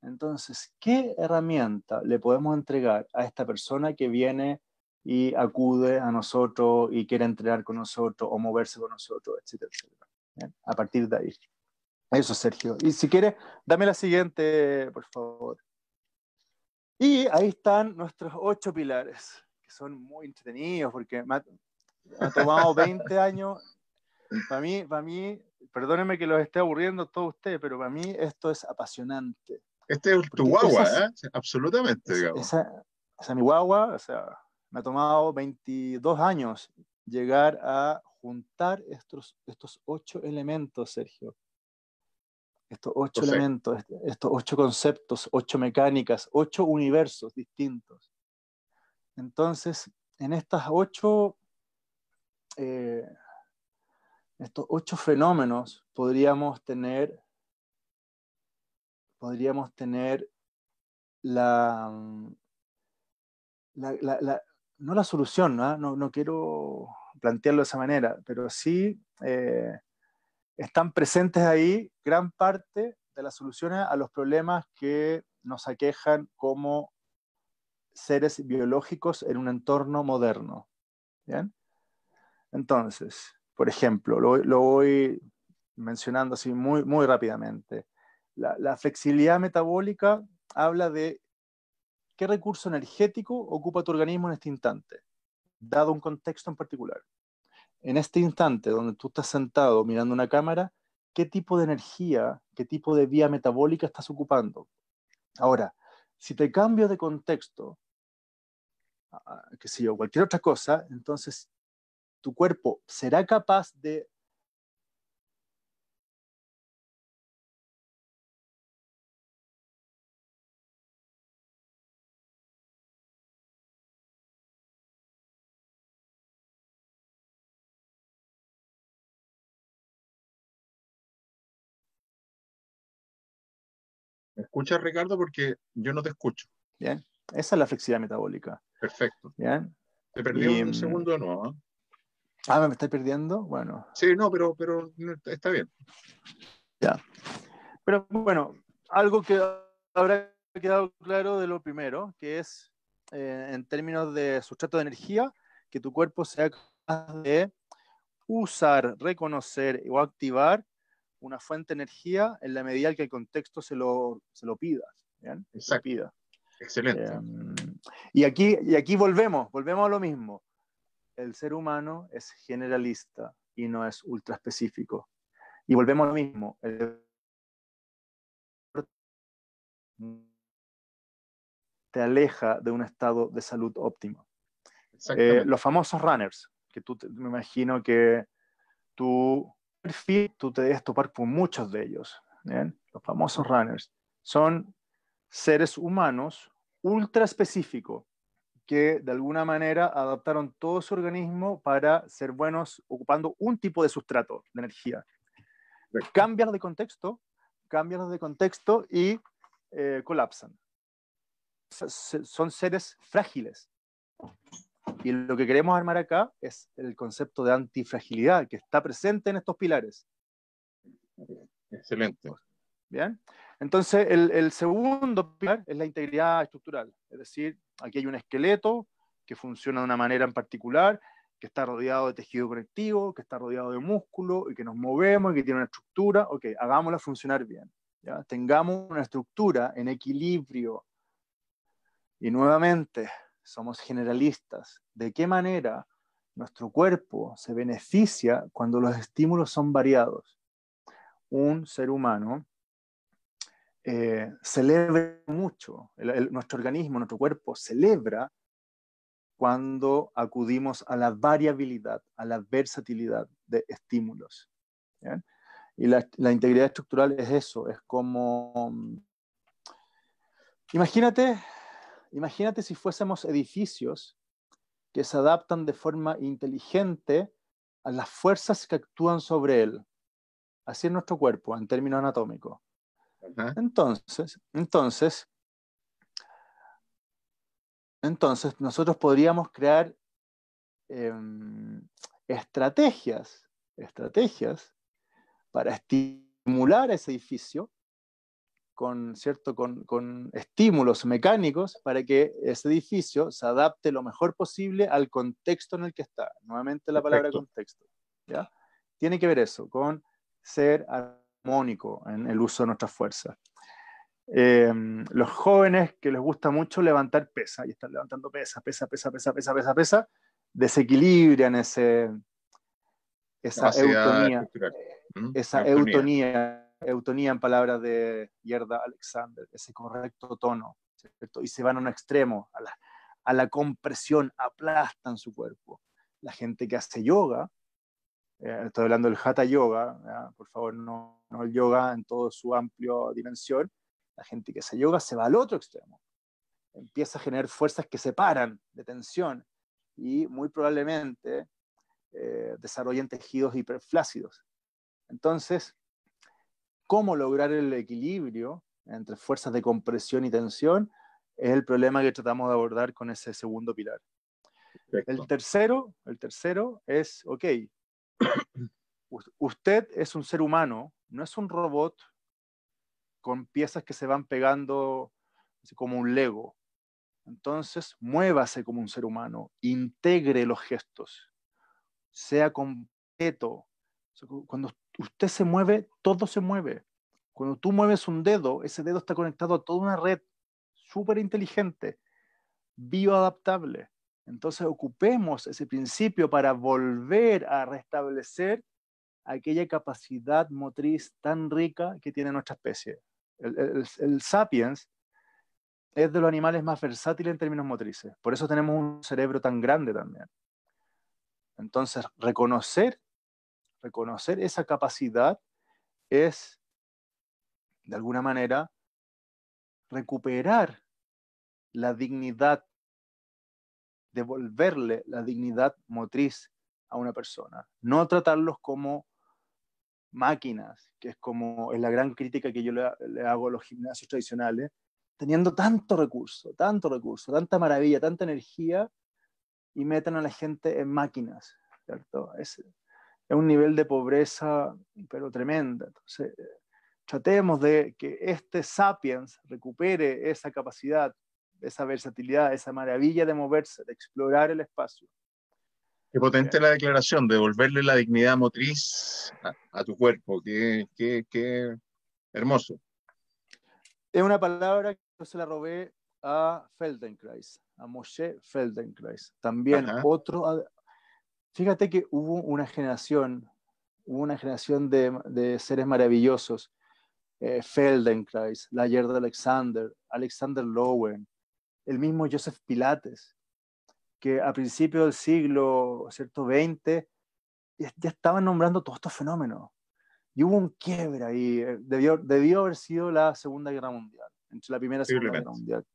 entonces, ¿qué herramienta le podemos entregar a esta persona que viene y acude a nosotros y quiere entrenar con nosotros o moverse con nosotros, etcétera, etcétera? ¿Bien? A partir de ahí. Eso, Sergio. Y si quieres, dame la siguiente, por favor. Y ahí están nuestros 8 pilares, que son muy entretenidos porque me ha tomado 20 años. Para mí, perdónenme que los esté aburriendo a todos ustedes, pero para mí esto es apasionante. Este es tu Porque guagua, ¿eh? Absolutamente, digamos. esa mi guagua, o sea, me ha tomado 22 años llegar a juntar estos 8 elementos, Sergio. Estos 8 Perfecto. elementos, estos 8 conceptos, 8 mecánicas, 8 universos distintos. Entonces, en eh, estos 8 fenómenos podríamos tener la, no la solución, ¿no? No quiero plantearlo de esa manera, pero sí están presentes ahí gran parte de las soluciones a los problemas que nos aquejan como seres biológicos en un entorno moderno. ¿Bien? Entonces, por ejemplo, lo voy mencionando así muy, muy rápidamente. La flexibilidad metabólica habla de qué recurso energético ocupa tu organismo en este instante, dado un contexto en particular. En este instante donde tú estás sentado mirando una cámara, ¿qué tipo de energía, qué tipo de vía metabólica estás ocupando? Ahora, si te cambio de contexto, qué sé yo, cualquier otra cosa, entonces tu cuerpo será capaz de ¿Me escuchas, Ricardo? Porque yo no te escucho. ¿bien? Esa es la flexibilidad metabólica. Perfecto. ¿Bien? Te perdí Y, un segundo de nuevo. ¿Eh? ¿me estoy perdiendo? Bueno, Sí, no, pero está bien. ya. Pero bueno, algo que habrá quedado claro de lo primero, que es en términos de sustrato de energía, que tu cuerpo sea capaz de usar, reconocer o activar una fuente de energía en la medida que el contexto se lo pida. ¿Bien? Se lo Exacto. pida. Excelente. Y aquí volvemos a lo mismo. El ser humano es generalista y no es ultra específico. Y volvemos a lo mismo. Te aleja de un estado de salud óptimo. Exactamente. Los famosos runners, que me imagino que tú te debes topar con muchos de ellos. ¿Bien? Los famosos runners son seres humanos ultra específicos, que de alguna manera adaptaron todo su organismo para ser buenos ocupando un tipo de sustrato de energía. Cambian de contexto y colapsan. Son seres frágiles. Y lo que queremos armar acá es el concepto de antifragilidad que está presente en estos pilares. Excelente. Bien, entonces el segundo pilar es la integridad estructural, es decir, aquí hay un esqueleto que funciona de una manera en particular, que está rodeado de tejido conectivo, que está rodeado de músculo y que nos movemos y que tiene una estructura. Ok, hagámosla funcionar bien, ¿ya? Tengamos una estructura en equilibrio. Y nuevamente, somos generalistas. ¿De qué manera nuestro cuerpo se beneficia cuando los estímulos son variados? Un ser humano celebra mucho, nuestro organismo, nuestro cuerpo celebra cuando acudimos a la variabilidad, a la versatilidad de estímulos. ¿Bien? Y la integridad estructural es eso, es como, imagínate si fuésemos edificios que se adaptan de forma inteligente a las fuerzas que actúan sobre él. Así es nuestro cuerpo, en términos anatómicos. Entonces, nosotros podríamos crear estrategias para estimular ese edificio con estímulos mecánicos para que ese edificio se adapte lo mejor posible al contexto en el que está. Nuevamente la palabra contexto. ¿Ya? Tiene que ver eso con ser armónico en el uso de nuestras fuerzas. Los jóvenes que les gusta mucho levantar pesa y están levantando pesa, desequilibran esa eutonía, eutonía en palabras de Gerda Alexander, ese correcto tono, ¿cierto? Y se van a un extremo, a la compresión, aplastan su cuerpo. La gente que hace yoga, estoy hablando del Hatha Yoga, ¿ya? Por favor, no el yoga en toda su amplia dimensión. La gente que hace yoga se va al otro extremo. Empieza a generar fuerzas que separan de tensión y muy probablemente desarrollan tejidos hiperflácidos. Entonces, ¿cómo lograr el equilibrio entre fuerzas de compresión y tensión? Es el problema que tratamos de abordar con ese segundo pilar. El tercero es, ok, usted es un ser humano, no es un robot con piezas que se van pegando como un Lego. Entonces, muévase como un ser humano, integre los gestos, sea completo. Cuando usted se mueve, todo se mueve. Cuando tú mueves un dedo, ese dedo está conectado a toda una red súper inteligente, bioadaptable. Entonces, ocupemos ese principio para volver a restablecer aquella capacidad motriz tan rica que tiene nuestra especie. El sapiens es de los animales más versátiles en términos motrices. Por eso tenemos un cerebro tan grande también. Entonces, reconocer esa capacidad es, de alguna manera, recuperar la dignidad, devolverle la dignidad motriz a una persona. No tratarlos como máquinas, que es la gran crítica que yo le hago a los gimnasios tradicionales, teniendo tanto recurso, tanta maravilla, tanta energía, y meten a la gente en máquinas, ¿cierto? Es un nivel de pobreza, pero tremenda. Entonces, tratemos de que este sapiens recupere esa capacidad, esa versatilidad, esa maravilla de moverse, de explorar el espacio. Qué potente la declaración, devolverle la dignidad motriz a tu cuerpo. Qué hermoso. Es una palabra que yo se la robé a Feldenkrais, a Moshe Feldenkrais. También fíjate que hubo una generación de seres maravillosos. Feldenkrais, la Gerda Alexander, Alexander Lowen, el mismo Joseph Pilates, que a principios del siglo XX ya estaban nombrando todos estos fenómenos. Y hubo un quiebre ahí. Debió haber sido la Segunda Guerra Mundial, entre la Primera y la Segunda Guerra Mundial.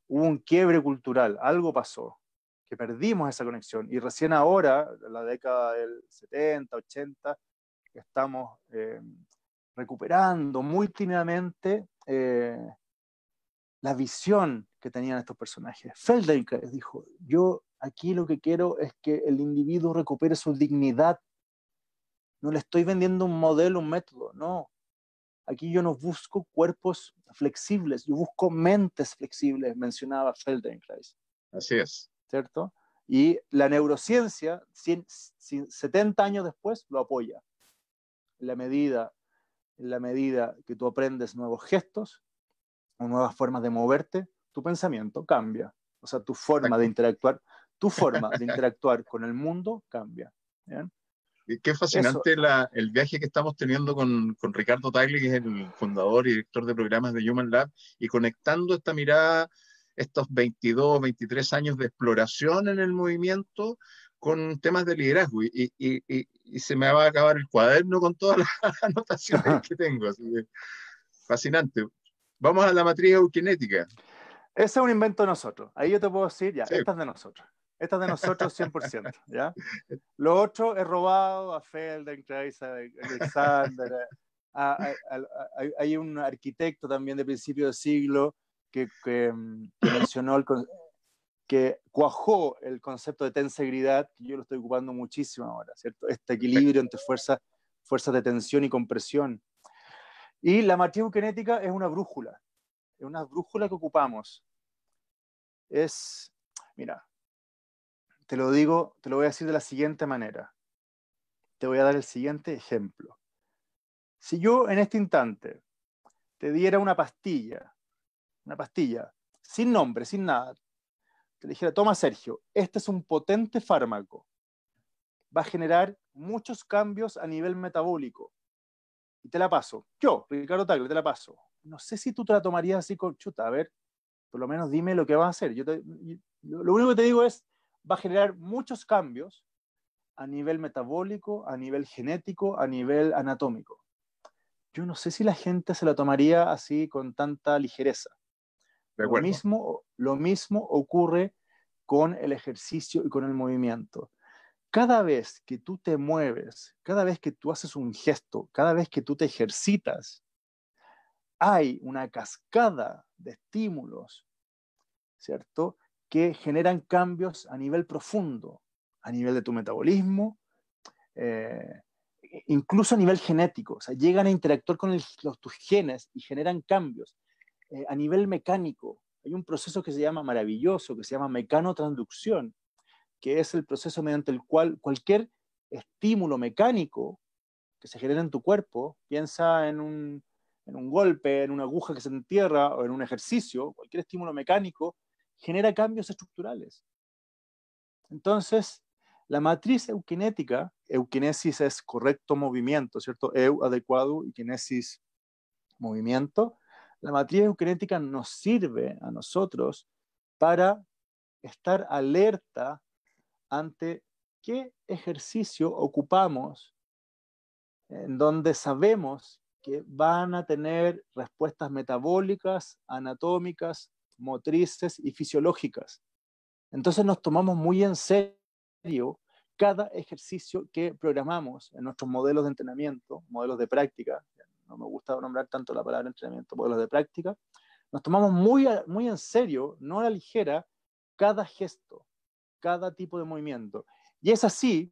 hubo un quiebre cultural, algo pasó, que perdimos esa conexión, y recién ahora, en la década del 70, 80, estamos recuperando muy tímidamente la visión que tenían estos personajes. Feldenkrais dijo, yo aquí lo que quiero es que el individuo recupere su dignidad. No le estoy vendiendo un modelo, un método, no. Aquí yo no busco cuerpos flexibles, yo busco mentes flexibles, mencionaba Feldenkrais. Así es. ¿Cierto? Y la neurociencia, 70 años después, lo apoya. En la medida que tú aprendes nuevos gestos o nuevas formas de moverte, tu pensamiento cambia. O sea, tu forma de interactuar con el mundo cambia. ¿Bien? Y qué Eso. fascinante el viaje que estamos teniendo con Ricardo Tagle, que es el fundador y director de programas de Human Lab, y conectando esta mirada, estos 22, 23 años de exploración en el movimiento con temas de liderazgo. Y se me va a acabar el cuaderno con todas las anotaciones que tengo. Así que, fascinante. Vamos a la matriz eukinética. Ese es un invento de nosotros. Ahí yo te puedo decir, ya, Sí. esta es de nosotros. Esta es de nosotros 100%, ¿ya? Lo otro es robado a Feldenkrais, a Alexander. Hay un arquitecto también de principio de siglo que mencionó, que cuajó el concepto de tensegridad, que yo lo estoy ocupando muchísimo ahora, ¿cierto? Este equilibrio entre fuerzas de tensión y compresión. Y la matriz eukinética es una brújula que ocupamos. Mira, te lo voy a decir de la siguiente manera. Te voy a dar el siguiente ejemplo. Si yo en este instante te diera una pastilla, sin nombre, sin nada, te dijera, toma Sergio, este es un potente fármaco, va a generar muchos cambios a nivel metabólico, y te la paso. Yo, Ricardo Tagle, te la paso. No sé si tú te la tomarías así con chuta, a ver, por lo menos dime lo que vas a hacer. Lo único que te digo es, va a generar muchos cambios a nivel metabólico, a nivel genético, a nivel anatómico. Yo no sé si la gente se la tomaría así con tanta ligereza. De acuerdo. Lo mismo ocurre con el ejercicio y con el movimiento. Cada vez que tú te mueves, cada vez que tú haces un gesto, cada vez que tú te ejercitas, hay una cascada de estímulos, ¿cierto?, que generan cambios a nivel profundo, a nivel de tu metabolismo, incluso a nivel genético. O sea, llegan a interactuar con tus genes y generan cambios. A nivel mecánico, hay un proceso que se llama maravilloso, que se llama mecanotransducción, que es el proceso mediante el cual cualquier estímulo mecánico que se genera en tu cuerpo, piensa en un golpe, en una aguja que se entierra o en un ejercicio, cualquier estímulo mecánico genera cambios estructurales. Entonces, la matriz eukinética, eukinesis es correcto movimiento, ¿cierto? Eu, adecuado, y kinesis, movimiento. La matriz eukinética nos sirve a nosotros para estar alerta ante qué ejercicio ocupamos en donde sabemos que van a tener respuestas metabólicas, anatómicas, motrices y fisiológicas. Entonces nos tomamos muy en serio cada ejercicio que programamos en nuestros modelos de entrenamiento, modelos de práctica. No me gusta nombrar tanto la palabra entrenamiento, modelos de práctica. Nos tomamos muy en serio, no a la ligera, cada gesto, cada tipo de movimiento. Y es así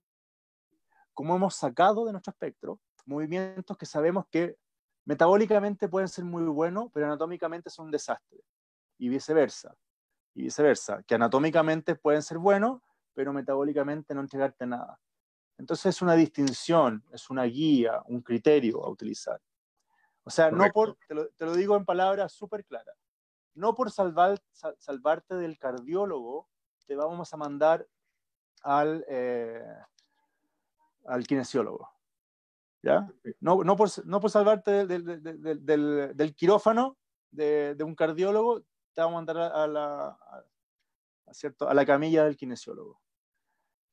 como hemos sacado de nuestro espectro movimientos que sabemos que metabólicamente pueden ser muy buenos, pero anatómicamente son un desastre. Y viceversa. Que anatómicamente pueden ser buenos, pero metabólicamente no entregarte nada. Entonces es una distinción, es una guía, un criterio a utilizar. O sea, te lo digo en palabras súper claras, no por salvarte del cardiólogo, te vamos a mandar al kinesiólogo. ¿Ya? No por salvarte del quirófano de un cardiólogo, te vamos a mandar a la camilla del kinesiólogo.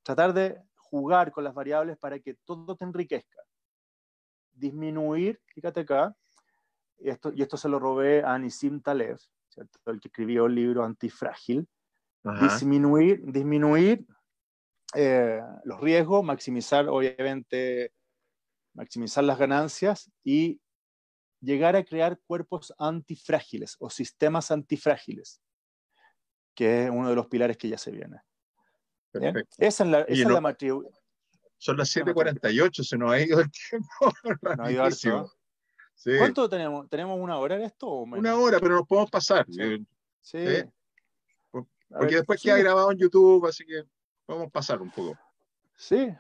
Tratar de jugar con las variables para que todo te enriquezca. Disminuir, fíjate acá, y esto se lo robé a Nissim Taleb, ¿cierto? El que escribió el libro Antifrágil. Ajá. Disminuir los riesgos, maximizar, obviamente, maximizar las ganancias y llegar a crear cuerpos antifrágiles o sistemas antifrágiles, que es uno de los pilares que ya se viene. ¿Bien? Perfecto. Esa Oye, es la matriz. son las 7:48, se nos ha ido el tiempo No ha ido harto, rapidísimo. ¿eh? Sí, ¿Cuánto tenemos? ¿Tenemos una hora en esto o una menos? hora, pero nos podemos pasar. Sí. ¿Sí? A Porque ver, después queda sigue. grabado en YouTube, así que podemos pasar un poco. Sí.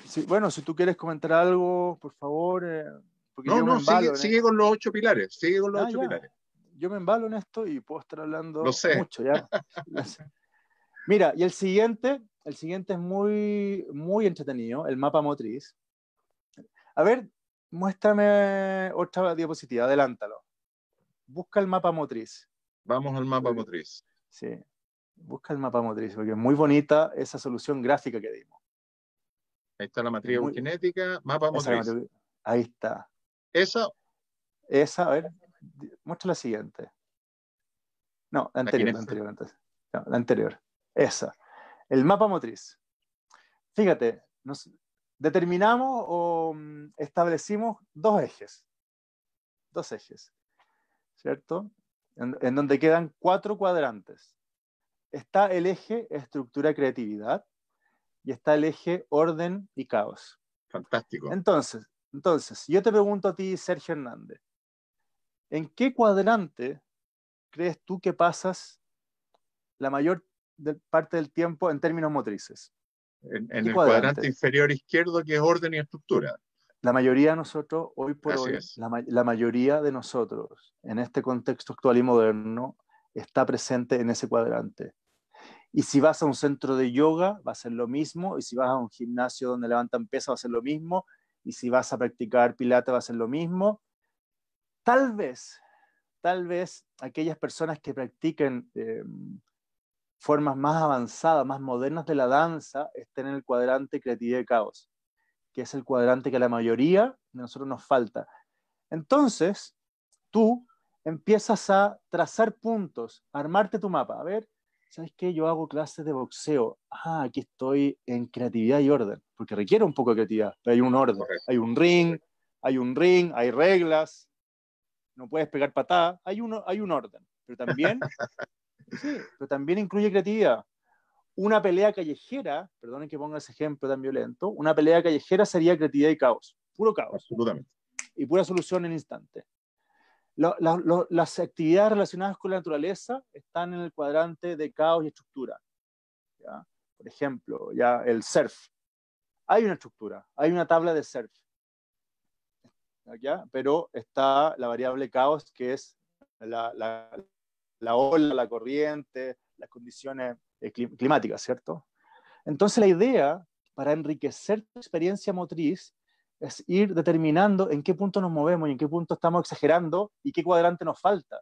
Sí. Bueno, si tú quieres comentar algo, por favor, porque yo me No, embalo en sigue con los 8 pilares. Sigue con los ocho ya. pilares. Yo me embalo en esto y puedo estar Lo hablando sé. mucho, ya. Mira, y el siguiente es muy, muy entretenido, el mapa motriz. A ver, muéstrame otra diapositiva, adelántalo. Busca el mapa motriz. Vamos al mapa motriz. Sí, busca el mapa motriz, porque es muy bonita esa solución gráfica que dimos. Ahí está la Es matriz muy, eugenética, mapa esa motriz. ahí está. Esa, Esa, a ver, muestra la siguiente. No, la aquí en anterior, la este. anterior. No, la anterior. Esa. El mapa motriz. Fíjate, nos determinamos o establecimos dos ejes, ¿cierto? En donde quedan 4 cuadrantes. Está el eje estructura creatividad y está el eje orden y caos. Fantástico. Entonces, yo te pregunto a ti, Sergio Hernández, ¿en qué cuadrante crees tú que pasas la mayor parte del tiempo en términos motrices? En ¿Qué el cuadrante cuadrante? inferior izquierdo, que es orden y estructura. La mayoría de nosotros, hoy por Así hoy, es. la mayoría de nosotros, en este contexto actual y moderno, está presente en ese cuadrante. Y si vas a un centro de yoga, va a ser lo mismo. Y si vas a un gimnasio donde levantan pesas, va a ser lo mismo. Y si vas a practicar pilates, va a ser lo mismo. Tal vez aquellas personas que practiquen formas más avanzadas, más modernas de la danza, estén en el cuadrante creatividad y caos, que es el cuadrante que a la mayoría de nosotros nos falta. Entonces, tú empiezas a trazar puntos, a armarte tu mapa. A ver, ¿sabes qué? Yo hago clases de boxeo. Ah, aquí estoy en creatividad y orden, porque requiere un poco de creatividad, pero hay un orden. Correcto. Hay un ring, hay reglas, no puedes pegar patadas, hay un orden. Pero también, sí, pero también incluye creatividad. Una pelea callejera, perdonen que ponga ese ejemplo tan violento, una pelea callejera sería creatividad y caos, puro caos, Absolutamente. y pura solución en instante. Las actividades relacionadas con la naturaleza están en el cuadrante de caos y estructura. ¿Ya? Por ejemplo, ya el surf. Hay una estructura, hay una tabla de surf. ¿Ya? Pero está la variable caos, que es la ola, la corriente, las condiciones climáticas, ¿cierto? Entonces la idea para enriquecer tu experiencia motriz es ir determinando en qué punto nos movemos y en qué punto estamos exagerando y qué cuadrante nos falta.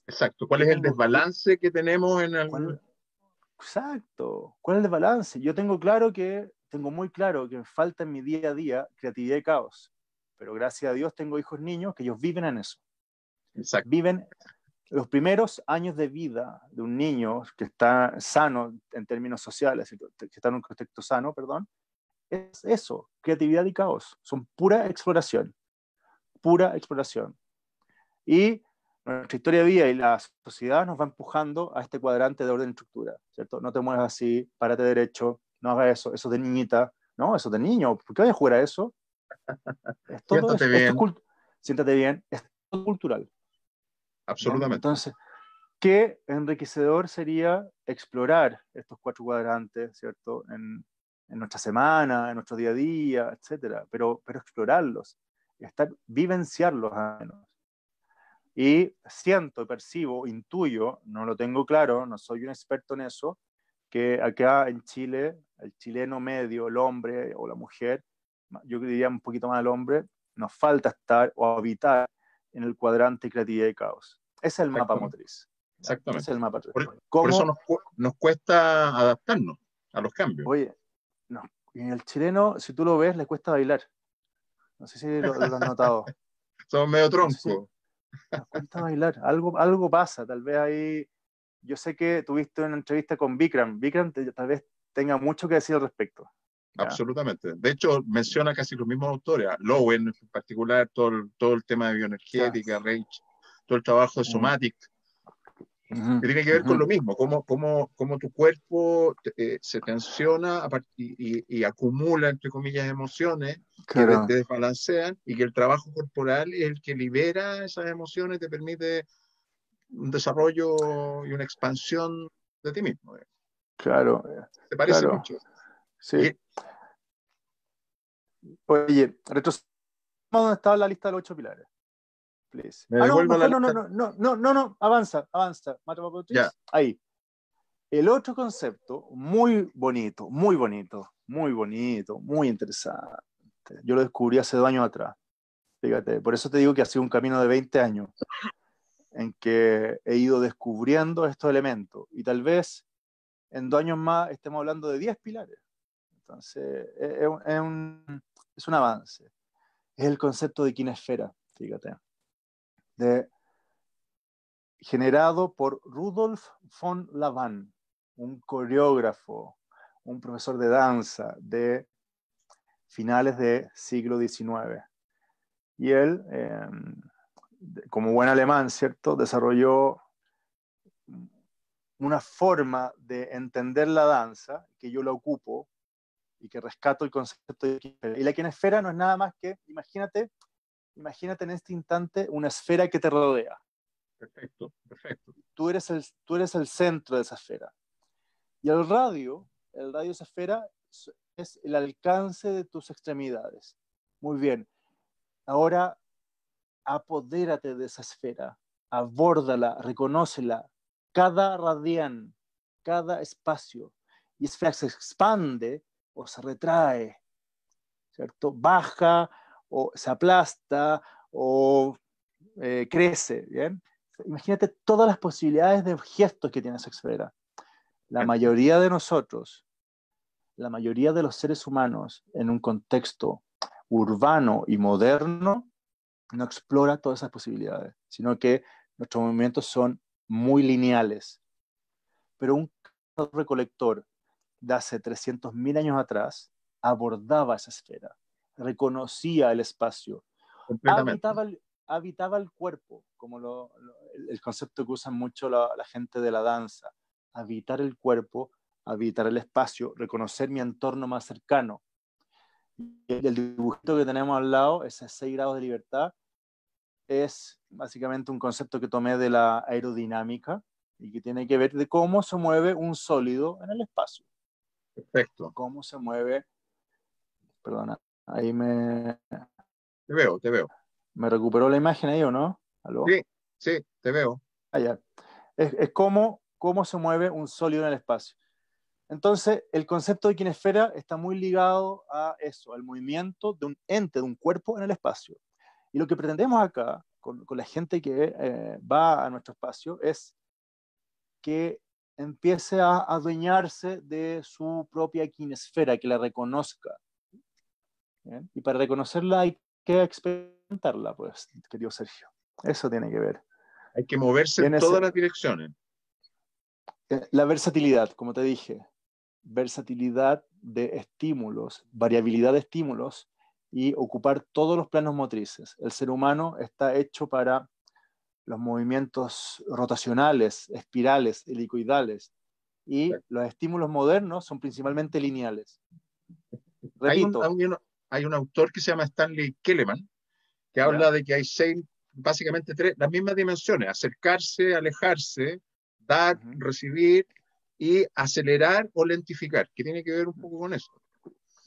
Exacto. ¿Cuál es el desbalance que tenemos en el... Exacto. ¿Cuál es el desbalance? Yo tengo muy claro que me falta en mi día a día creatividad y caos. Pero gracias a Dios tengo hijos niños que ellos viven en eso. Exacto. Viven los primeros años de vida de un niño que está sano en términos sociales, que está en un contexto sano, perdón, es eso, creatividad y caos. Son pura exploración. Y nuestra historia de vida y la sociedad nos va empujando a este cuadrante de orden y estructura, ¿cierto? No te muevas así, párate derecho, no hagas eso, eso de niñita, no, eso de niño, ¿por qué vas a jugar a eso? Es todo Siéntate eso, bien. siéntate bien, es todo cultural. ¿Ya? Absolutamente. Entonces, qué enriquecedor sería explorar estos 4 cuadrantes, ¿cierto? En nuestra semana, en nuestro día a día, etcétera, pero explorarlos, vivenciarlos al menos. Y siento, percibo, intuyo, no lo tengo claro, no soy un experto en eso, que acá en Chile, el chileno medio, el hombre o la mujer, yo diría un poquito más el hombre, nos falta estar o habitar en el cuadrante creatividad y caos. Ese es el mapa motriz. Ese es Exactamente. el mapa motriz. Por eso ¿Cómo? nos cuesta adaptarnos a los cambios. Oye, no, en el chileno, si tú lo ves, le cuesta bailar. No sé si lo has notado. Somos medio No sé si, tronco. las cuenta bailar. Algo pasa, tal vez ahí. Yo sé que tuviste una entrevista con Bikram. Tal vez tenga mucho que decir al respecto. ¿Ya? Absolutamente. De hecho, menciona casi los mismos autores. Lowen, en particular, todo el tema de Ya. bioenergética, Reich, todo el trabajo de Mm. Somatic, Ujú, que tiene que ver con ujú. lo mismo, cómo tu cuerpo se tensiona y acumula, entre comillas, emociones que te Claro, desbalancean y que el trabajo corporal es el que libera esas emociones y te permite un desarrollo y una expansión de ti mismo. claro, Se parece claro. mucho. Sí. Y Oye, retrocedamos donde estaba la lista de los 8 pilares. Please. me No, devuelvo a la mejor no, no, lista. no, no, no, no, no, avanza, Ya, Matropatriz, ahí. El otro concepto, muy bonito, muy bonito, muy bonito, muy interesante. Yo lo descubrí hace 2 años atrás. Fíjate, por eso te digo que ha sido un camino de 20 años en que he ido descubriendo estos elementos. Y tal vez en 2 años más estemos hablando de 10 pilares. Entonces, es un avance. Es el concepto de kinesfera, fíjate, de, generado por Rudolf von Laban, un coreógrafo, un profesor de danza de finales del siglo XIX. Y él, como buen alemán, ¿cierto?, desarrolló una forma de entender la danza, que yo la ocupo y que rescato el concepto de kinesfera. Y la kinesfera no es nada más que, imagínate en este instante una esfera que te rodea. perfecto, perfecto. Tú eres el centro de esa esfera. Y el radio de esa esfera es el alcance de tus extremidades. Muy bien. Ahora apodérate de esa esfera, abórdala, reconócela, cada radián, cada espacio. Y esfera se expande o se retrae, ¿cierto? Baja o se aplasta o crece, ¿bien? Imagínate todas las posibilidades de gestos que tiene esa esfera. La Gente, mayoría de nosotros, la mayoría de los seres humanos en un contexto urbano y moderno no explora todas esas posibilidades, sino que nuestros movimientos son muy lineales. Pero un recolector de hace 300.000 años atrás abordaba esa esfera, reconocía el espacio, completamente. habitaba el, habitaba el cuerpo, como el concepto que usan mucho la gente de la danza, habitar el cuerpo, habitar el espacio, reconocer mi entorno más cercano. Y el dibujito que tenemos al lado, ese 6 grados de libertad, es básicamente un concepto que tomé de la aerodinámica y que tiene que ver de cómo se mueve un sólido en el espacio. Perfecto. Cómo se mueve, perdona, ahí Te veo. me recuperó la imagen ahí, ¿o no? ¿Aló? Sí, sí, te veo. Allá. Es cómo se mueve un sólido en el espacio. Entonces, el concepto de kinesfera está muy ligado a eso, al movimiento de un ente, de un cuerpo en el espacio. Y lo que pretendemos acá, con la gente que va a nuestro espacio, es que empiece a adueñarse de su propia kinesfera, que la reconozca. ¿Bien? Y para reconocerla hay que experimentarla, pues, querido Sergio. Eso tiene que ver. Hay que moverse en Bien, todas las direcciones. la versatilidad, como te dije, versatilidad de estímulos, variabilidad de estímulos y ocupar todos los planos motrices. El ser humano está hecho para los movimientos rotacionales, espirales, helicoidales, y los estímulos modernos son principalmente lineales. Hay un, Repito, hay un, hay un autor que se llama Stanley Keleman, que ¿ya? habla de que hay básicamente tres, las mismas dimensiones: acercarse, alejarse, dar, Uh -huh. recibir y acelerar o lentificar, que tiene que ver un poco con eso.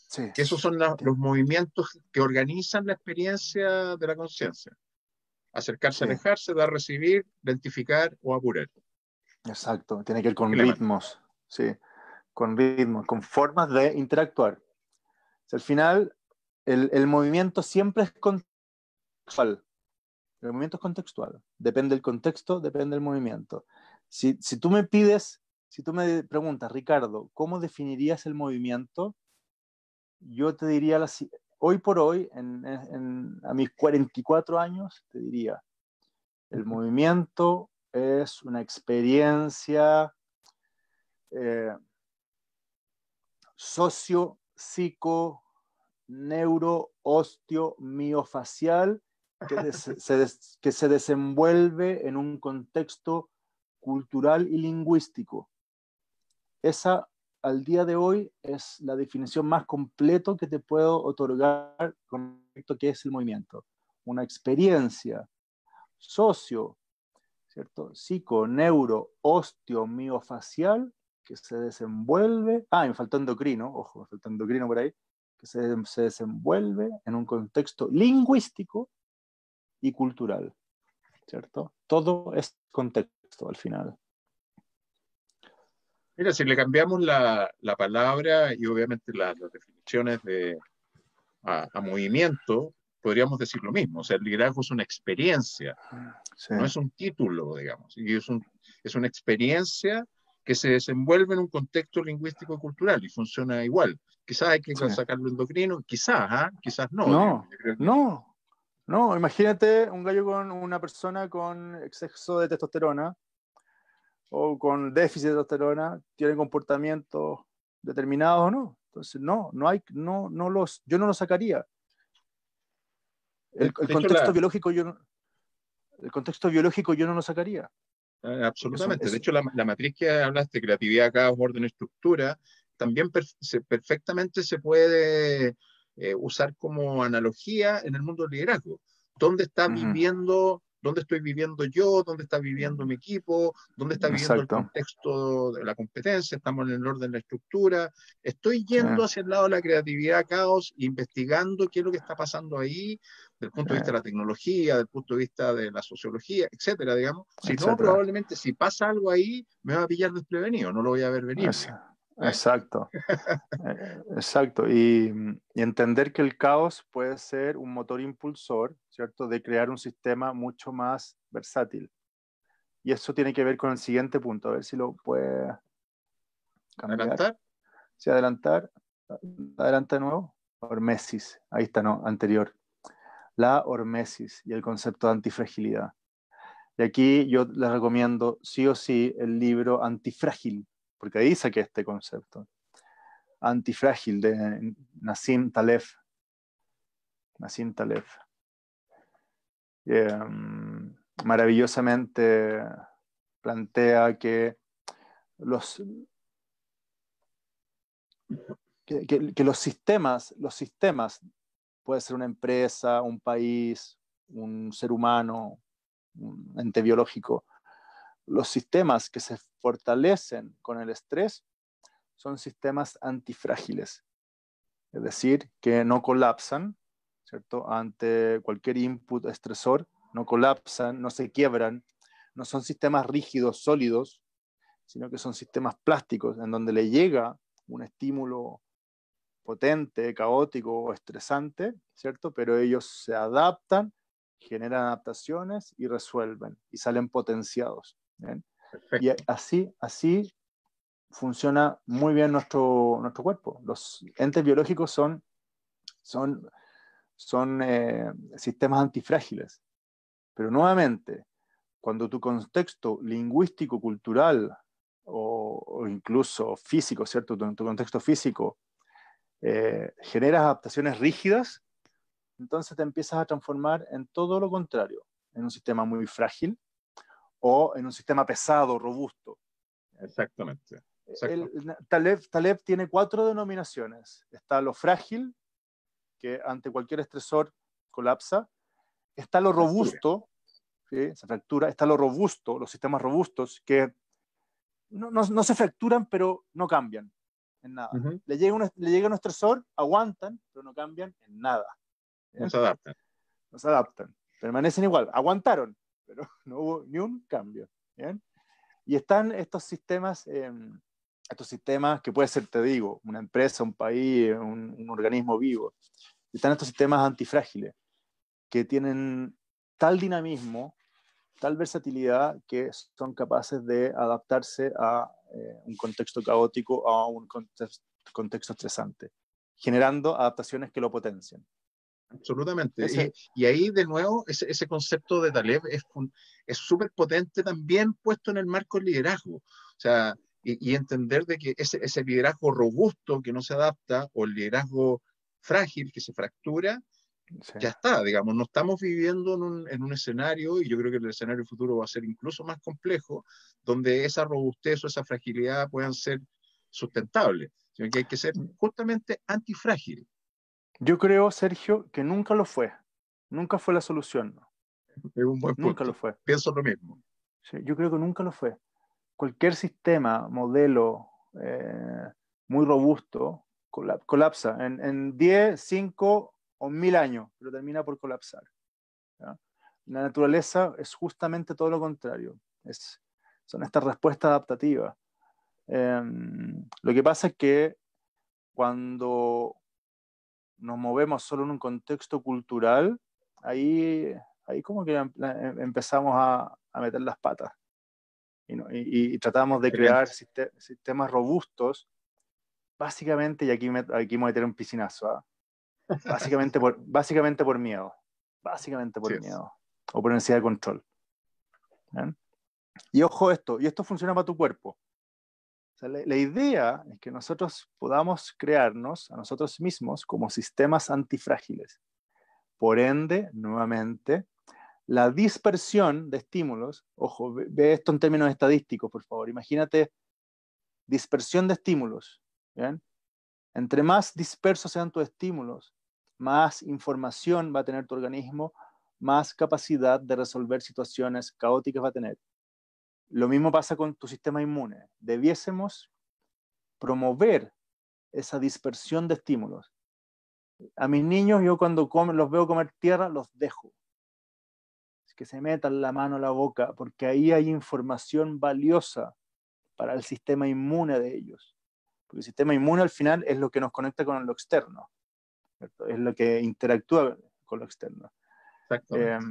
Sí. Que esos son los movimientos que organizan la experiencia de la conciencia. Acercarse, Sí, alejarse, dar, recibir, lentificar o apurar. exacto. Tiene que ver con Keleman. ritmos, sí, con ritmos, con formas de interactuar. O sea, al final, el movimiento siempre es contextual. El movimiento es contextual. Depende del contexto, depende del movimiento. Si tú me pides, si tú me preguntas, Ricardo, ¿cómo definirías el movimiento? Yo te diría, hoy por hoy, a mis 44 años, te diría, El movimiento es una experiencia socio, psico, neuro, osteo, miofacial que se desenvuelve en un contexto cultural y lingüístico. Esa, al día de hoy, es la definición más completa que te puedo otorgar con respecto a qué es el movimiento. Una experiencia socio, ¿cierto? Psico, neuro, osteo, miofacial que se desenvuelve, y me faltó endocrino, ojo, me faltó endocrino por ahí, que se desenvuelve en un contexto lingüístico y cultural, ¿cierto? Todo es contexto al final. Mira, si le cambiamos la palabra y obviamente las definiciones a movimiento, podríamos decir lo mismo. O sea, el liderazgo es una experiencia, Sí, no es un título, digamos. Y es una experiencia que se desenvuelve en un contexto lingüístico y cultural y funciona igual. Quizás hay que sí. sacarlo endocrino, quizás, quizás no, digamos. No, Yo creo que no, no. Imagínate un gallo con una persona con exceso de testosterona o con déficit de testosterona, tiene comportamientos determinados o no. Entonces, yo no lo sacaría. El de hecho, contexto biológico el contexto biológico yo no lo sacaría. Porque absolutamente. De hecho, la matriz que hablaste, creatividad, caos, orden, estructura, también perfectamente se puede usar como analogía en el mundo del liderazgo. ¿Dónde estoy viviendo yo? ¿Dónde está viviendo mi equipo? ¿Dónde está viviendo el exacto. contexto de la competencia? ¿Estamos en el orden de la estructura? ¿Estoy Sí, yendo hacia el lado de la creatividad, caos, investigando qué es lo que está pasando ahí? Del punto de vista de la tecnología, del punto de vista de la sociología, etcétera, digamos. Si no, etcétera. probablemente si pasa algo ahí, me va a pillar desprevenido, no lo voy a ver venir, Es- digamos. ¿Eh? exacto. Exacto. Y entender que el caos puede ser un motor impulsor, ¿cierto? De crear un sistema mucho más versátil. Y eso tiene que ver con el siguiente punto. A ver si lo puede cambiar. Adelantar. Si adelantar, adelanta de nuevo. Hormesis. Ahí está, no, anterior. La hormesis y el concepto de antifragilidad. Y aquí yo les recomiendo sí o sí el libro Antifrágil, porque ahí saqué este concepto. Antifrágil de Nassim Taleb. Nassim Taleb. Maravillosamente plantea que los, que los sistemas, puede ser una empresa, un país, un ser humano, un ente biológico, los sistemas que se fortalecen con el estrés son sistemas antifrágiles, es decir, que no colapsan, ¿cierto? Ante cualquier input estresor, no colapsan, no se quiebran, no son sistemas rígidos, sólidos, sino que son sistemas plásticos en donde le llega un estímulo potente, caótico o estresante, ¿cierto? Pero ellos se adaptan, generan adaptaciones y resuelven y salen potenciados. ¿Bien? Y Perfecto. así funciona muy bien nuestro cuerpo. Los entes biológicos son sistemas antifrágiles. Pero nuevamente, cuando tu contexto lingüístico, cultural o incluso físico, ¿cierto? Tu contexto físico generas adaptaciones rígidas, entonces te empiezas a transformar en todo lo contrario, en un sistema muy frágil o en un sistema pesado, robusto. Exactamente. Exacto. Taleb tiene 4 denominaciones. Está lo frágil, que ante cualquier estresor colapsa. Está lo Fractura. robusto, ¿sí? Se fractura. Está lo robusto, los sistemas robustos, que no se fracturan, pero no cambian en nada. Uh-huh. Le llega un estresor, aguantan, pero no cambian en nada. No ¿Bien? se adapta. No se adaptan, permanecen igual, aguantaron, pero no hubo ni un cambio. ¿Bien? Y están estos sistemas que puede ser, te digo, una empresa, un país, un organismo vivo. Están estos sistemas antifrágiles que tienen tal dinamismo, tal versatilidad que son capaces de adaptarse a un contexto caótico, a un contexto estresante, generando adaptaciones que lo potencian. Absolutamente. Ese, Y ahí de nuevo ese concepto de Taleb es súper potente también puesto en el marco del liderazgo. O sea, y entender de que ese liderazgo robusto que no se adapta o el liderazgo frágil que se fractura, sí. ya está, digamos, no estamos viviendo en un escenario, y yo creo que el escenario futuro va a ser incluso más complejo, donde esa robustez o esa fragilidad puedan ser sustentables, sino que hay que ser justamente antifrágil. Yo creo, Sergio, que nunca lo fue. Nunca fue la solución, ¿no? Es un buen Nunca lo punto. fue. Pienso lo mismo. Sí, yo creo que nunca lo fue. Cualquier sistema, modelo muy robusto colapsa en 10, 5 o 1000 años, pero termina por colapsar. ¿Ya? La naturaleza es justamente todo lo contrario. Son estas respuestas adaptativas. Lo que pasa es que cuando nos movemos solo en un contexto cultural, ahí como que empezamos a meter las patas y tratamos de crear Excelente. sistemas robustos, básicamente, y aquí me voy a tener un piscinazo, ¿eh? Básicamente por miedo, básicamente Sí por es. miedo, o por necesidad de control. ¿Bien? Y ojo esto funciona para tu cuerpo. O sea, la idea es que nosotros podamos crearnos a nosotros mismos como sistemas antifrágiles. Por ende, nuevamente, la dispersión de estímulos, ojo, ve esto en términos estadísticos, por favor. Imagínate dispersión de estímulos. ¿Bien? Entre más dispersos sean tus estímulos, más información va a tener tu organismo, más capacidad de resolver situaciones caóticas va a tener. Lo mismo pasa con tu sistema inmune. Debiésemos promover esa dispersión de estímulos. A mis niños, yo cuando los veo comer tierra, los dejo. Que se metan la mano a la boca, porque ahí hay información valiosa para el sistema inmune de ellos. Porque el sistema inmune al final es lo que nos conecta con lo externo, ¿cierto? Es lo que interactúa con lo externo. Exactamente.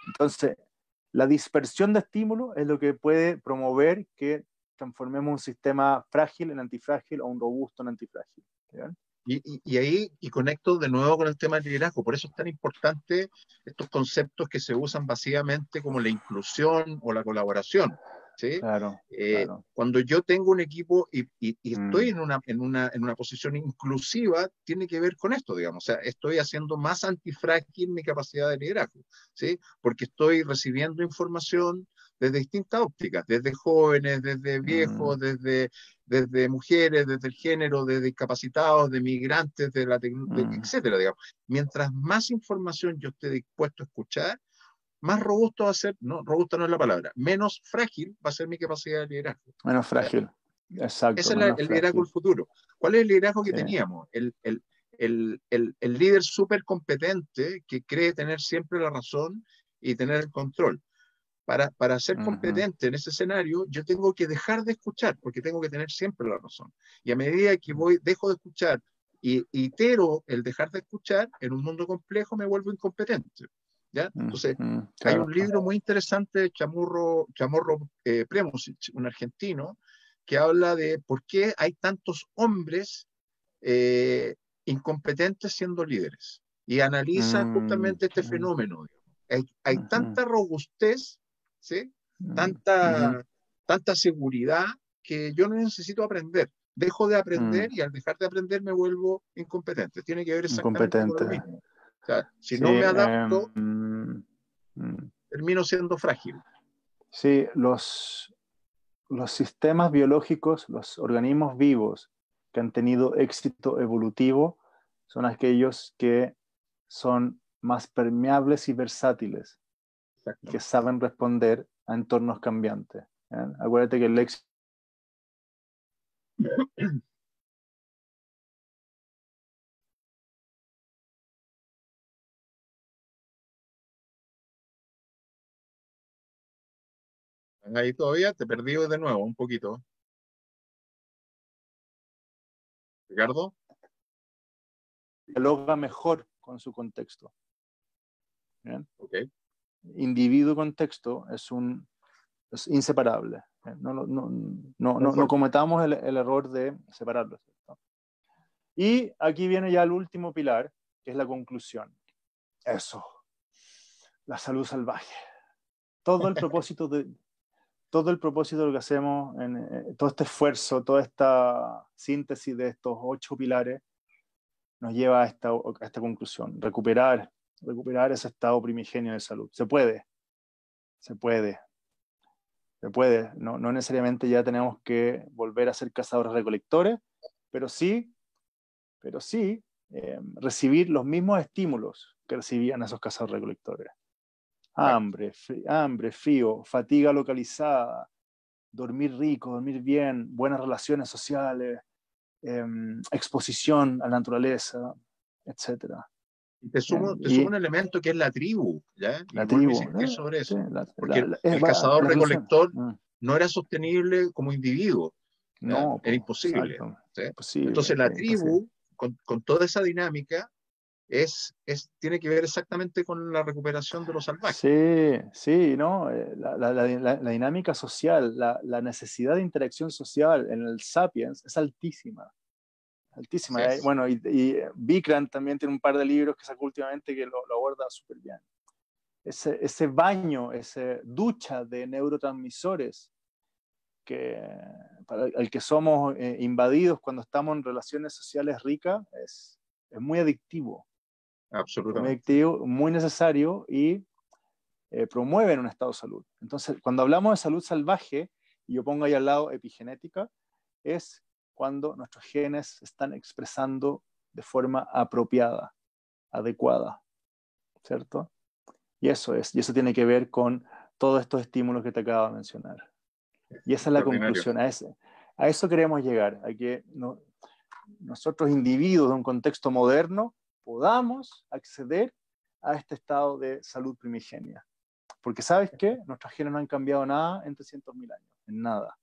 Entonces, la dispersión de estímulos es lo que puede promover que transformemos un sistema frágil en antifrágil o un robusto en antifrágil. ¿Bien? Y ahí, y conecto de nuevo con el tema del liderazgo. Por eso es tan importante estos conceptos que se usan básicamente como la inclusión o la colaboración. ¿Sí? Claro, claro. Cuando yo tengo un equipo y estoy Mm, en una posición inclusiva, tiene que ver con esto, digamos. O sea, estoy haciendo más antifrágil mi capacidad de liderazgo, ¿sí? Porque estoy recibiendo información desde distintas ópticas, desde jóvenes, desde mm, viejos, desde mujeres, desde el género, de discapacitados, de migrantes, mm. etcétera, digamos. Mientras más información yo esté dispuesto a escuchar, más robusto va a ser, no, robusta no es la palabra, menos frágil va a ser mi capacidad de liderazgo. Menos ¿Ya? frágil. Exacto, Ese es menos el liderazgo frágil. del futuro. ¿Cuál es el liderazgo que Sí. teníamos? El líder súper competente que cree tener siempre la razón y tener el control. Para ser Ujú, competente en ese escenario, yo tengo que dejar de escuchar, porque tengo que tener siempre la razón. Y a medida que dejo de escuchar y itero el dejar de escuchar, en un mundo complejo me vuelvo incompetente. ¿Ya? Entonces, hay claro. un libro muy interesante de Chamorro Premosic, un argentino, que habla de por qué hay tantos hombres eh, incompetentes siendo líderes. Y analiza Mm, justamente este mm, fenómeno. Hay ujú, tanta robustez, ¿sí? mm, ujú, tanta seguridad que yo no necesito aprender. Dejo de aprender mm. y al dejar de aprender me vuelvo incompetente. Tiene que ver exactamente con lo Incompetente. mismo. O sea, si Sí, no me adapto, mm. termino siendo frágil. Sí, los sistemas biológicos, los organismos vivos que han tenido éxito evolutivo son aquellos que son más permeables y versátiles y que Exactamente. saben responder a entornos cambiantes. ¿Eh? Acuérdate que el éxito Ahí todavía te perdí de nuevo un poquito. Ricardo, dialoga mejor con su contexto. ¿Bien? ok. Individuo-contexto es inseparable. No Conforme. cometamos el error de separarlos. ¿Cierto? Y aquí viene ya el último pilar, que es la conclusión. Eso, la salud salvaje. Todo el propósito de lo que hacemos, todo este esfuerzo, toda esta síntesis de estos 8 pilares, nos lleva a esta conclusión. Recuperar ese estado primigenio de salud. Se puede. No necesariamente ya tenemos que volver a ser cazadores-recolectores, pero sí recibir los mismos estímulos que recibían esos cazadores-recolectores. Hambre, frío, fatiga localizada, dormir rico, dormir bien, buenas relaciones sociales, exposición a la naturaleza, etc. Te sumo un elemento que es la tribu, ¿ya? La y vuelvo a tribu, insistir sobre eso, sí, porque el cazador-recolector no era sostenible como individuo, ¿ya? no, Era imposible, ¿sí? Entonces la tribu, con toda esa dinámica, tiene que ver exactamente con la recuperación de los salvajes. Sí, ¿no? La dinámica social, la necesidad de interacción social en el Sapiens es altísima. Altísima. Bueno, y Vikrant también tiene un par de libros que sacó últimamente que lo aborda súper bien. Ese baño, esa ducha de neurotransmisores al que somos invadidos cuando estamos en relaciones sociales ricas es muy adictivo. Absolutamente. Muy adictivo, muy necesario y promueven un estado de salud. Entonces, cuando hablamos de salud salvaje, y yo pongo ahí al lado epigenética, es cuando nuestros genes están expresando de forma apropiada, adecuada, ¿cierto? Y eso tiene que ver con todos estos estímulos que te acabo de mencionar. Y esa es la conclusión, a eso queremos llegar, a que nosotros individuos de un contexto moderno podamos acceder a este estado de salud primigenia. Porque ¿sabes qué? Nuestros genes no han cambiado nada en 300.000 años, en nada.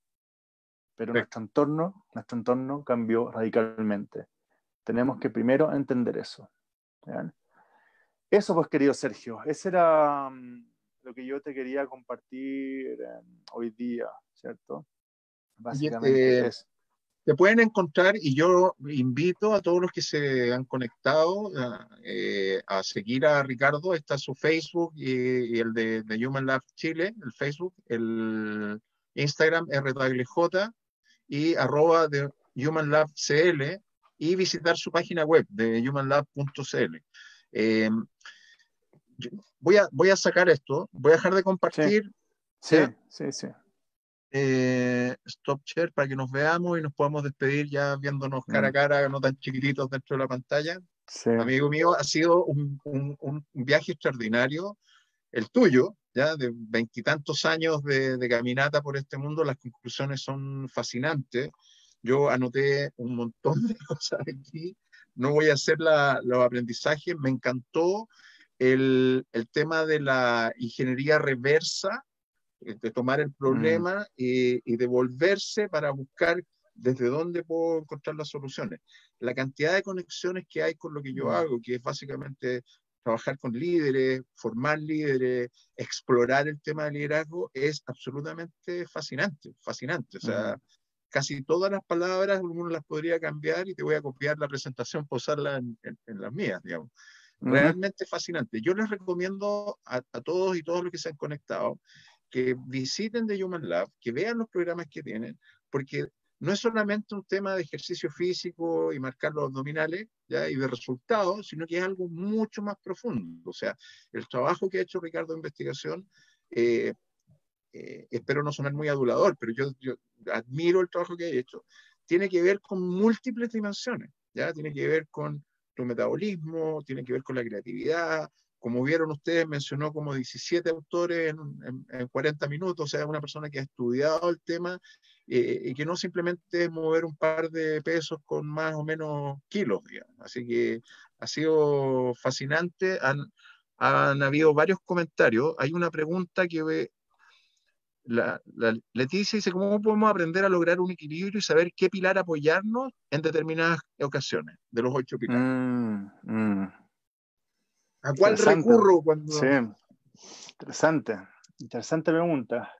Pero nuestro entorno cambió radicalmente. Tenemos que primero entender eso. ¿Bien? Eso pues, querido Sergio, ese era lo que yo te quería compartir hoy día, ¿cierto? Básicamente es. Te pueden encontrar, y yo invito a todos los que se han conectado a seguir a Ricardo. Está su Facebook y el de Human Lab Chile, el Facebook, el Instagram rtaglej y @ de Human Lab CL, y visitar su página web de humanlab.cl. Voy a sacar esto, voy a dejar de compartir. Sí. Stop share para que nos veamos y nos podamos despedir ya viéndonos cara a cara, no tan chiquititos dentro de la pantalla. Sí. Amigo mío, ha sido un viaje extraordinario, el tuyo, ya de 20 y tantos años de caminata por este mundo. Las conclusiones son fascinantes. Yo anoté un montón de cosas aquí, no voy a hacer los aprendizajes. Me encantó el tema de la ingeniería reversa, de tomar el problema y devolverse para buscar desde dónde puedo encontrar las soluciones. La cantidad de conexiones que hay con lo que yo hago, que es básicamente trabajar con líderes, formar líderes, explorar el tema de liderazgo, es absolutamente fascinante. O sea, casi todas las palabras uno las podría cambiar y te voy a copiar la presentación para usarla en las mías, digamos. Realmente fascinante. Yo les recomiendo a todos y todos los que se han conectado que visiten The Human Lab, que vean los programas que tienen, porque no es solamente un tema de ejercicio físico y marcar los abdominales, ¿ya? Y de resultados, sino que es algo mucho más profundo. O sea, el trabajo que ha hecho Ricardo de investigación, espero no sonar muy adulador, pero yo admiro el trabajo que ha hecho, tiene que ver con múltiples dimensiones, ¿ya? Tiene que ver con tu metabolismo, tiene que ver con la creatividad. Como vieron ustedes, mencionó como 17 autores en 40 minutos, o sea, una persona que ha estudiado el tema y que no simplemente es mover un par de pesos con más o menos kilos, digamos. Así que ha sido fascinante. Han habido varios comentarios. Hay una pregunta que la Leticia dice: ¿cómo podemos aprender a lograr un equilibrio y saber qué pilar apoyarnos en determinadas ocasiones de los 8 pilares? ¿A cuál recurro cuando...? Sí, interesante pregunta.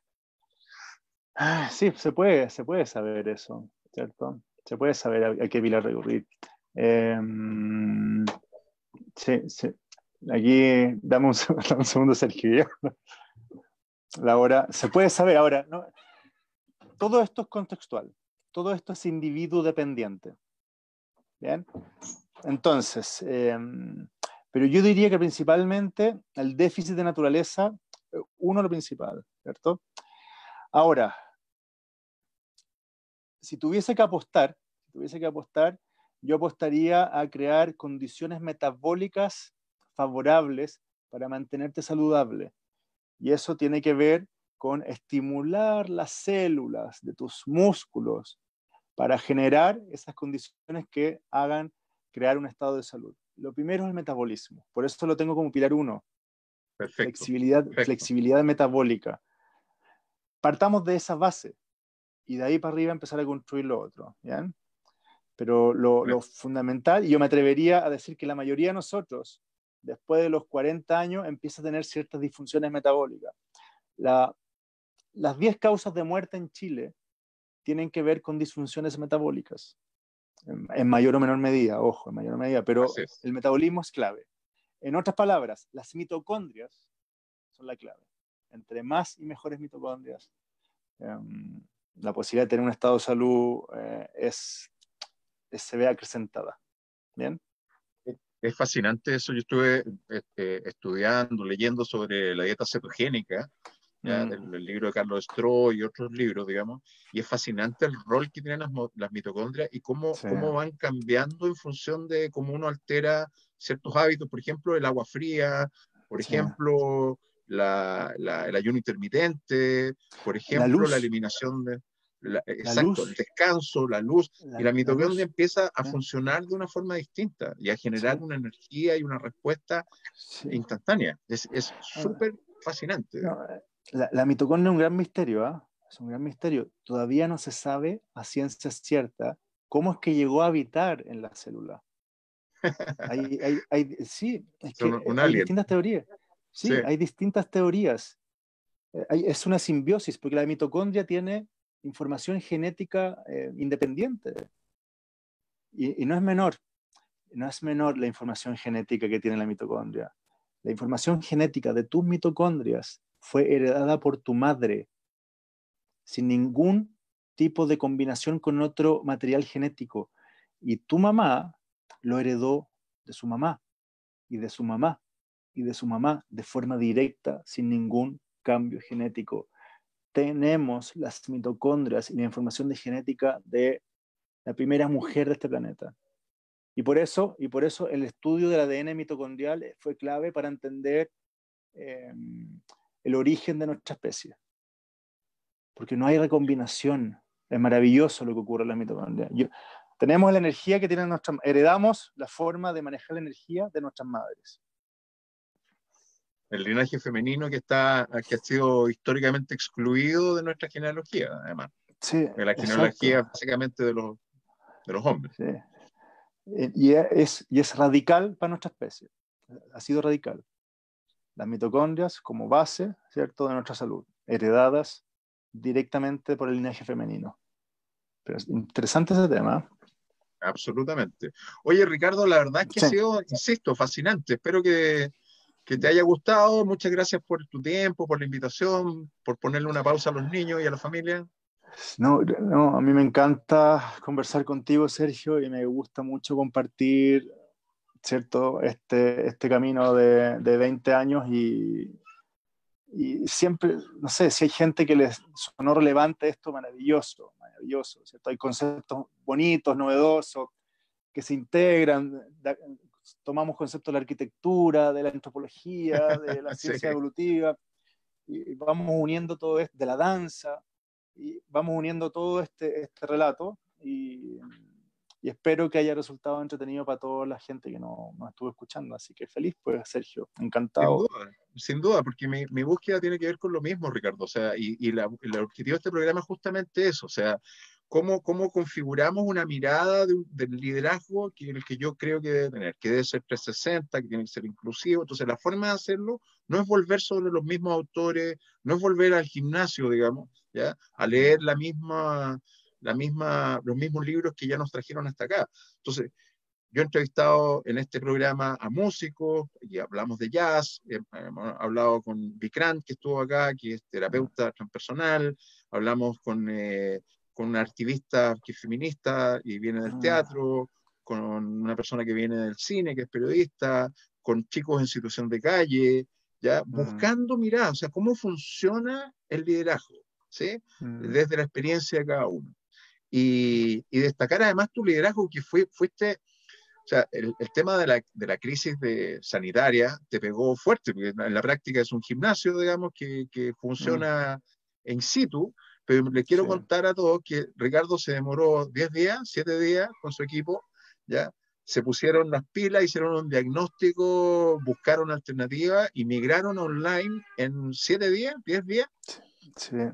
Sí, se puede saber eso, ¿cierto? Se puede saber a qué pilar recurrir. Sí, sí. Aquí, dame un segundo, Sergio. La hora, se puede saber ahora, ¿no? Todo esto es contextual, todo esto es individuo dependiente. ¿Bien? Entonces, pero yo diría que principalmente el déficit de naturaleza, uno lo principal, ¿cierto? Ahora, si tuviese que apostar, yo apostaría a crear condiciones metabólicas favorables para mantenerte saludable. Y eso tiene que ver con estimular las células de tus músculos para generar esas condiciones que hagan crear un estado de salud. Lo primero es el metabolismo. Por eso lo tengo como pilar uno. Perfecto, Flexibilidad, perfecto. flexibilidad metabólica. Partamos de esa base y de ahí para arriba empezar a construir lo otro. ¿Bien? Pero lo fundamental, y yo me atrevería a decir que la mayoría de nosotros, después de los 40 años, empieza a tener ciertas disfunciones metabólicas. Las 10 causas de muerte en Chile tienen que ver con disfunciones metabólicas, en mayor o menor medida, ojo, en mayor medida, pero Así es. el metabolismo es clave. En otras palabras, las mitocondrias son la clave. Entre más y mejores mitocondrias, la posibilidad de tener un estado de salud se ve acrecentada. ¿Bien? Es fascinante eso. Yo estuve estudiando, leyendo sobre la dieta cetogénica, ya, del libro de Carlos Stroh y otros libros, digamos, y es fascinante el rol que tienen las mitocondrias y Sí. cómo van cambiando en función de cómo uno altera ciertos hábitos, por ejemplo, el agua fría, por Sí. ejemplo, el ayuno intermitente, por La ejemplo, la luz, eliminación de, la exacto, el luz, descanso, la luz, y la la mitocondria luz. empieza a ¿Sí? funcionar de una forma distinta y a Sí, generar una energía y una respuesta sí. instantánea. Es Ah, súper fascinante, no, digamos. la mitocondria es un gran misterio, ¿eh? Es un gran misterio. Todavía no se sabe a ciencia cierta cómo es que llegó a habitar en la célula. Sí, es Son que un hay alien. distintas teorías. Sí, Sí, hay distintas teorías. Es una simbiosis, porque la mitocondria tiene información genética independiente. Y no es menor. No es menor la información genética que tiene la mitocondria. La información genética de tus mitocondrias fue heredada por tu madre sin ningún tipo de combinación con otro material genético. Y tu mamá lo heredó de su mamá y de su mamá y de su mamá de forma directa, sin ningún cambio genético. Tenemos las mitocondrias y la información de genética de la primera mujer de este planeta. Y por eso el estudio del ADN mitocondrial fue clave para entender eh, el origen de nuestra especie. Porque no hay recombinación. Es maravilloso lo que ocurre en la mitocondria. Tenemos la energía que tienen nuestras, heredamos la forma de manejar la energía de nuestras madres. el linaje femenino que ha sido históricamente excluido de nuestra genealogía, además. Sí, De la exacto. genealogía básicamente de los hombres. Sí. Y es radical para nuestra especie. Ha sido radical. Las mitocondrias como base, ¿cierto?, de nuestra salud, heredadas directamente por el linaje femenino. Pero es interesante ese tema. Absolutamente. Oye, Ricardo, la verdad es que ha Sí. sido, insisto, fascinante. Espero que te haya gustado. Muchas gracias por tu tiempo, por la invitación, por ponerle una pausa a los niños y a la familia. No, no, a mí me encanta conversar contigo, Sergio, y me gusta mucho compartir, ¿cierto?, este camino de 20 años y siempre, no sé, si hay gente que les sonó relevante esto, maravilloso, maravilloso, ¿cierto? Hay conceptos bonitos, novedosos, que se integran, tomamos conceptos de la arquitectura, de la antropología, de la Sí, ciencia evolutiva, y vamos uniendo todo esto, de la danza, y vamos uniendo todo este relato, y espero que haya resultado entretenido para toda la gente que nos estuvo escuchando. Así que feliz, pues, Sergio, encantado. sin duda, porque mi búsqueda tiene que ver con lo mismo, Ricardo. O sea, el objetivo de este programa es justamente eso. O sea, cómo configuramos una mirada del liderazgo el que yo creo que debe tener, que debe ser 360, que tiene que ser inclusivo. Entonces, la forma de hacerlo no es volver sobre los mismos autores, no es volver al gimnasio, digamos, ¿ya? A leer los mismos libros que ya nos trajeron hasta acá. Entonces, Yo he entrevistado en este programa a músicos y hablamos de jazz. Hemos hablado con Vikrant, que estuvo acá, que es terapeuta transpersonal. Hablamos con una activista que es feminista y viene del teatro, con una persona que viene del cine, que es periodista, con chicos en situación de calle, ya buscando mirar, o sea, cómo funciona el liderazgo, ¿sí? Desde la experiencia de cada uno. Y destacar además tu liderazgo, que fuiste, o sea, el tema de la crisis sanitaria te pegó fuerte, porque en la práctica es un gimnasio, digamos, que funciona in situ, pero le quiero contar a todos que Ricardo se demoró 10 días, 7 días con su equipo, ¿ya? Se pusieron las pilas, hicieron un diagnóstico, buscaron alternativas y migraron online en 7 días, 10 días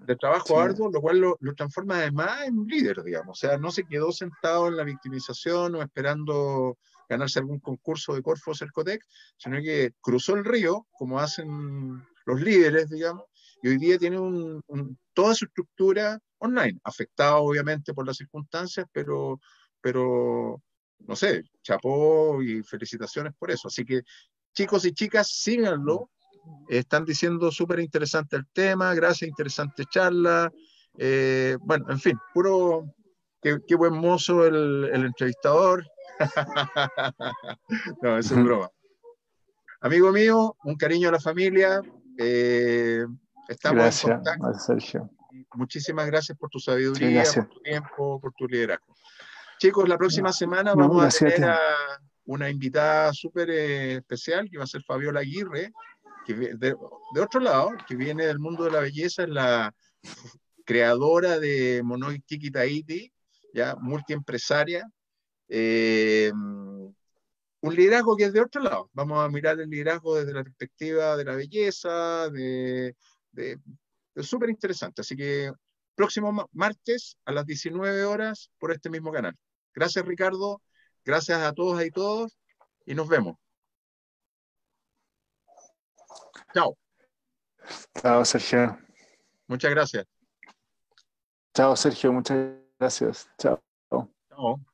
de trabajo arduo, lo cual lo transforma además en un líder, digamos. O sea, no se quedó sentado en la victimización o esperando ganarse algún concurso de Corfo o Cercotec, sino que cruzó el río, como hacen los líderes, digamos, y hoy día tiene toda su estructura online, afectado obviamente por las circunstancias, pero no sé, chapó y felicitaciones por eso. Así que, chicos y chicas, síganlo. Están diciendo súper interesante el tema, gracias, interesante charla. Bueno, en fin, qué buen mozo el entrevistador. No, eso es broma. Amigo mío, un cariño a la familia. Estamos en contacto. Gracias, Sergio. Muchísimas gracias por tu sabiduría, por tu tiempo, por tu liderazgo. Chicos, la próxima semana vamos a tener a una invitada súper especial, que va a ser Fabiola Aguirre, que de otro lado, que viene del mundo de la belleza, es la creadora de Monoi Tiki Tahiti, ya multiempresaria. Un liderazgo que es de otro lado. Vamos a mirar el liderazgo desde la perspectiva de la belleza, de súper interesante. Así que próximo martes a las 19 horas por este mismo canal. Gracias, Ricardo. Gracias a todos y todos. Y nos vemos. Chao. Chao, Sergio. Muchas gracias. Chao, Sergio. Muchas gracias. Chao. Chao.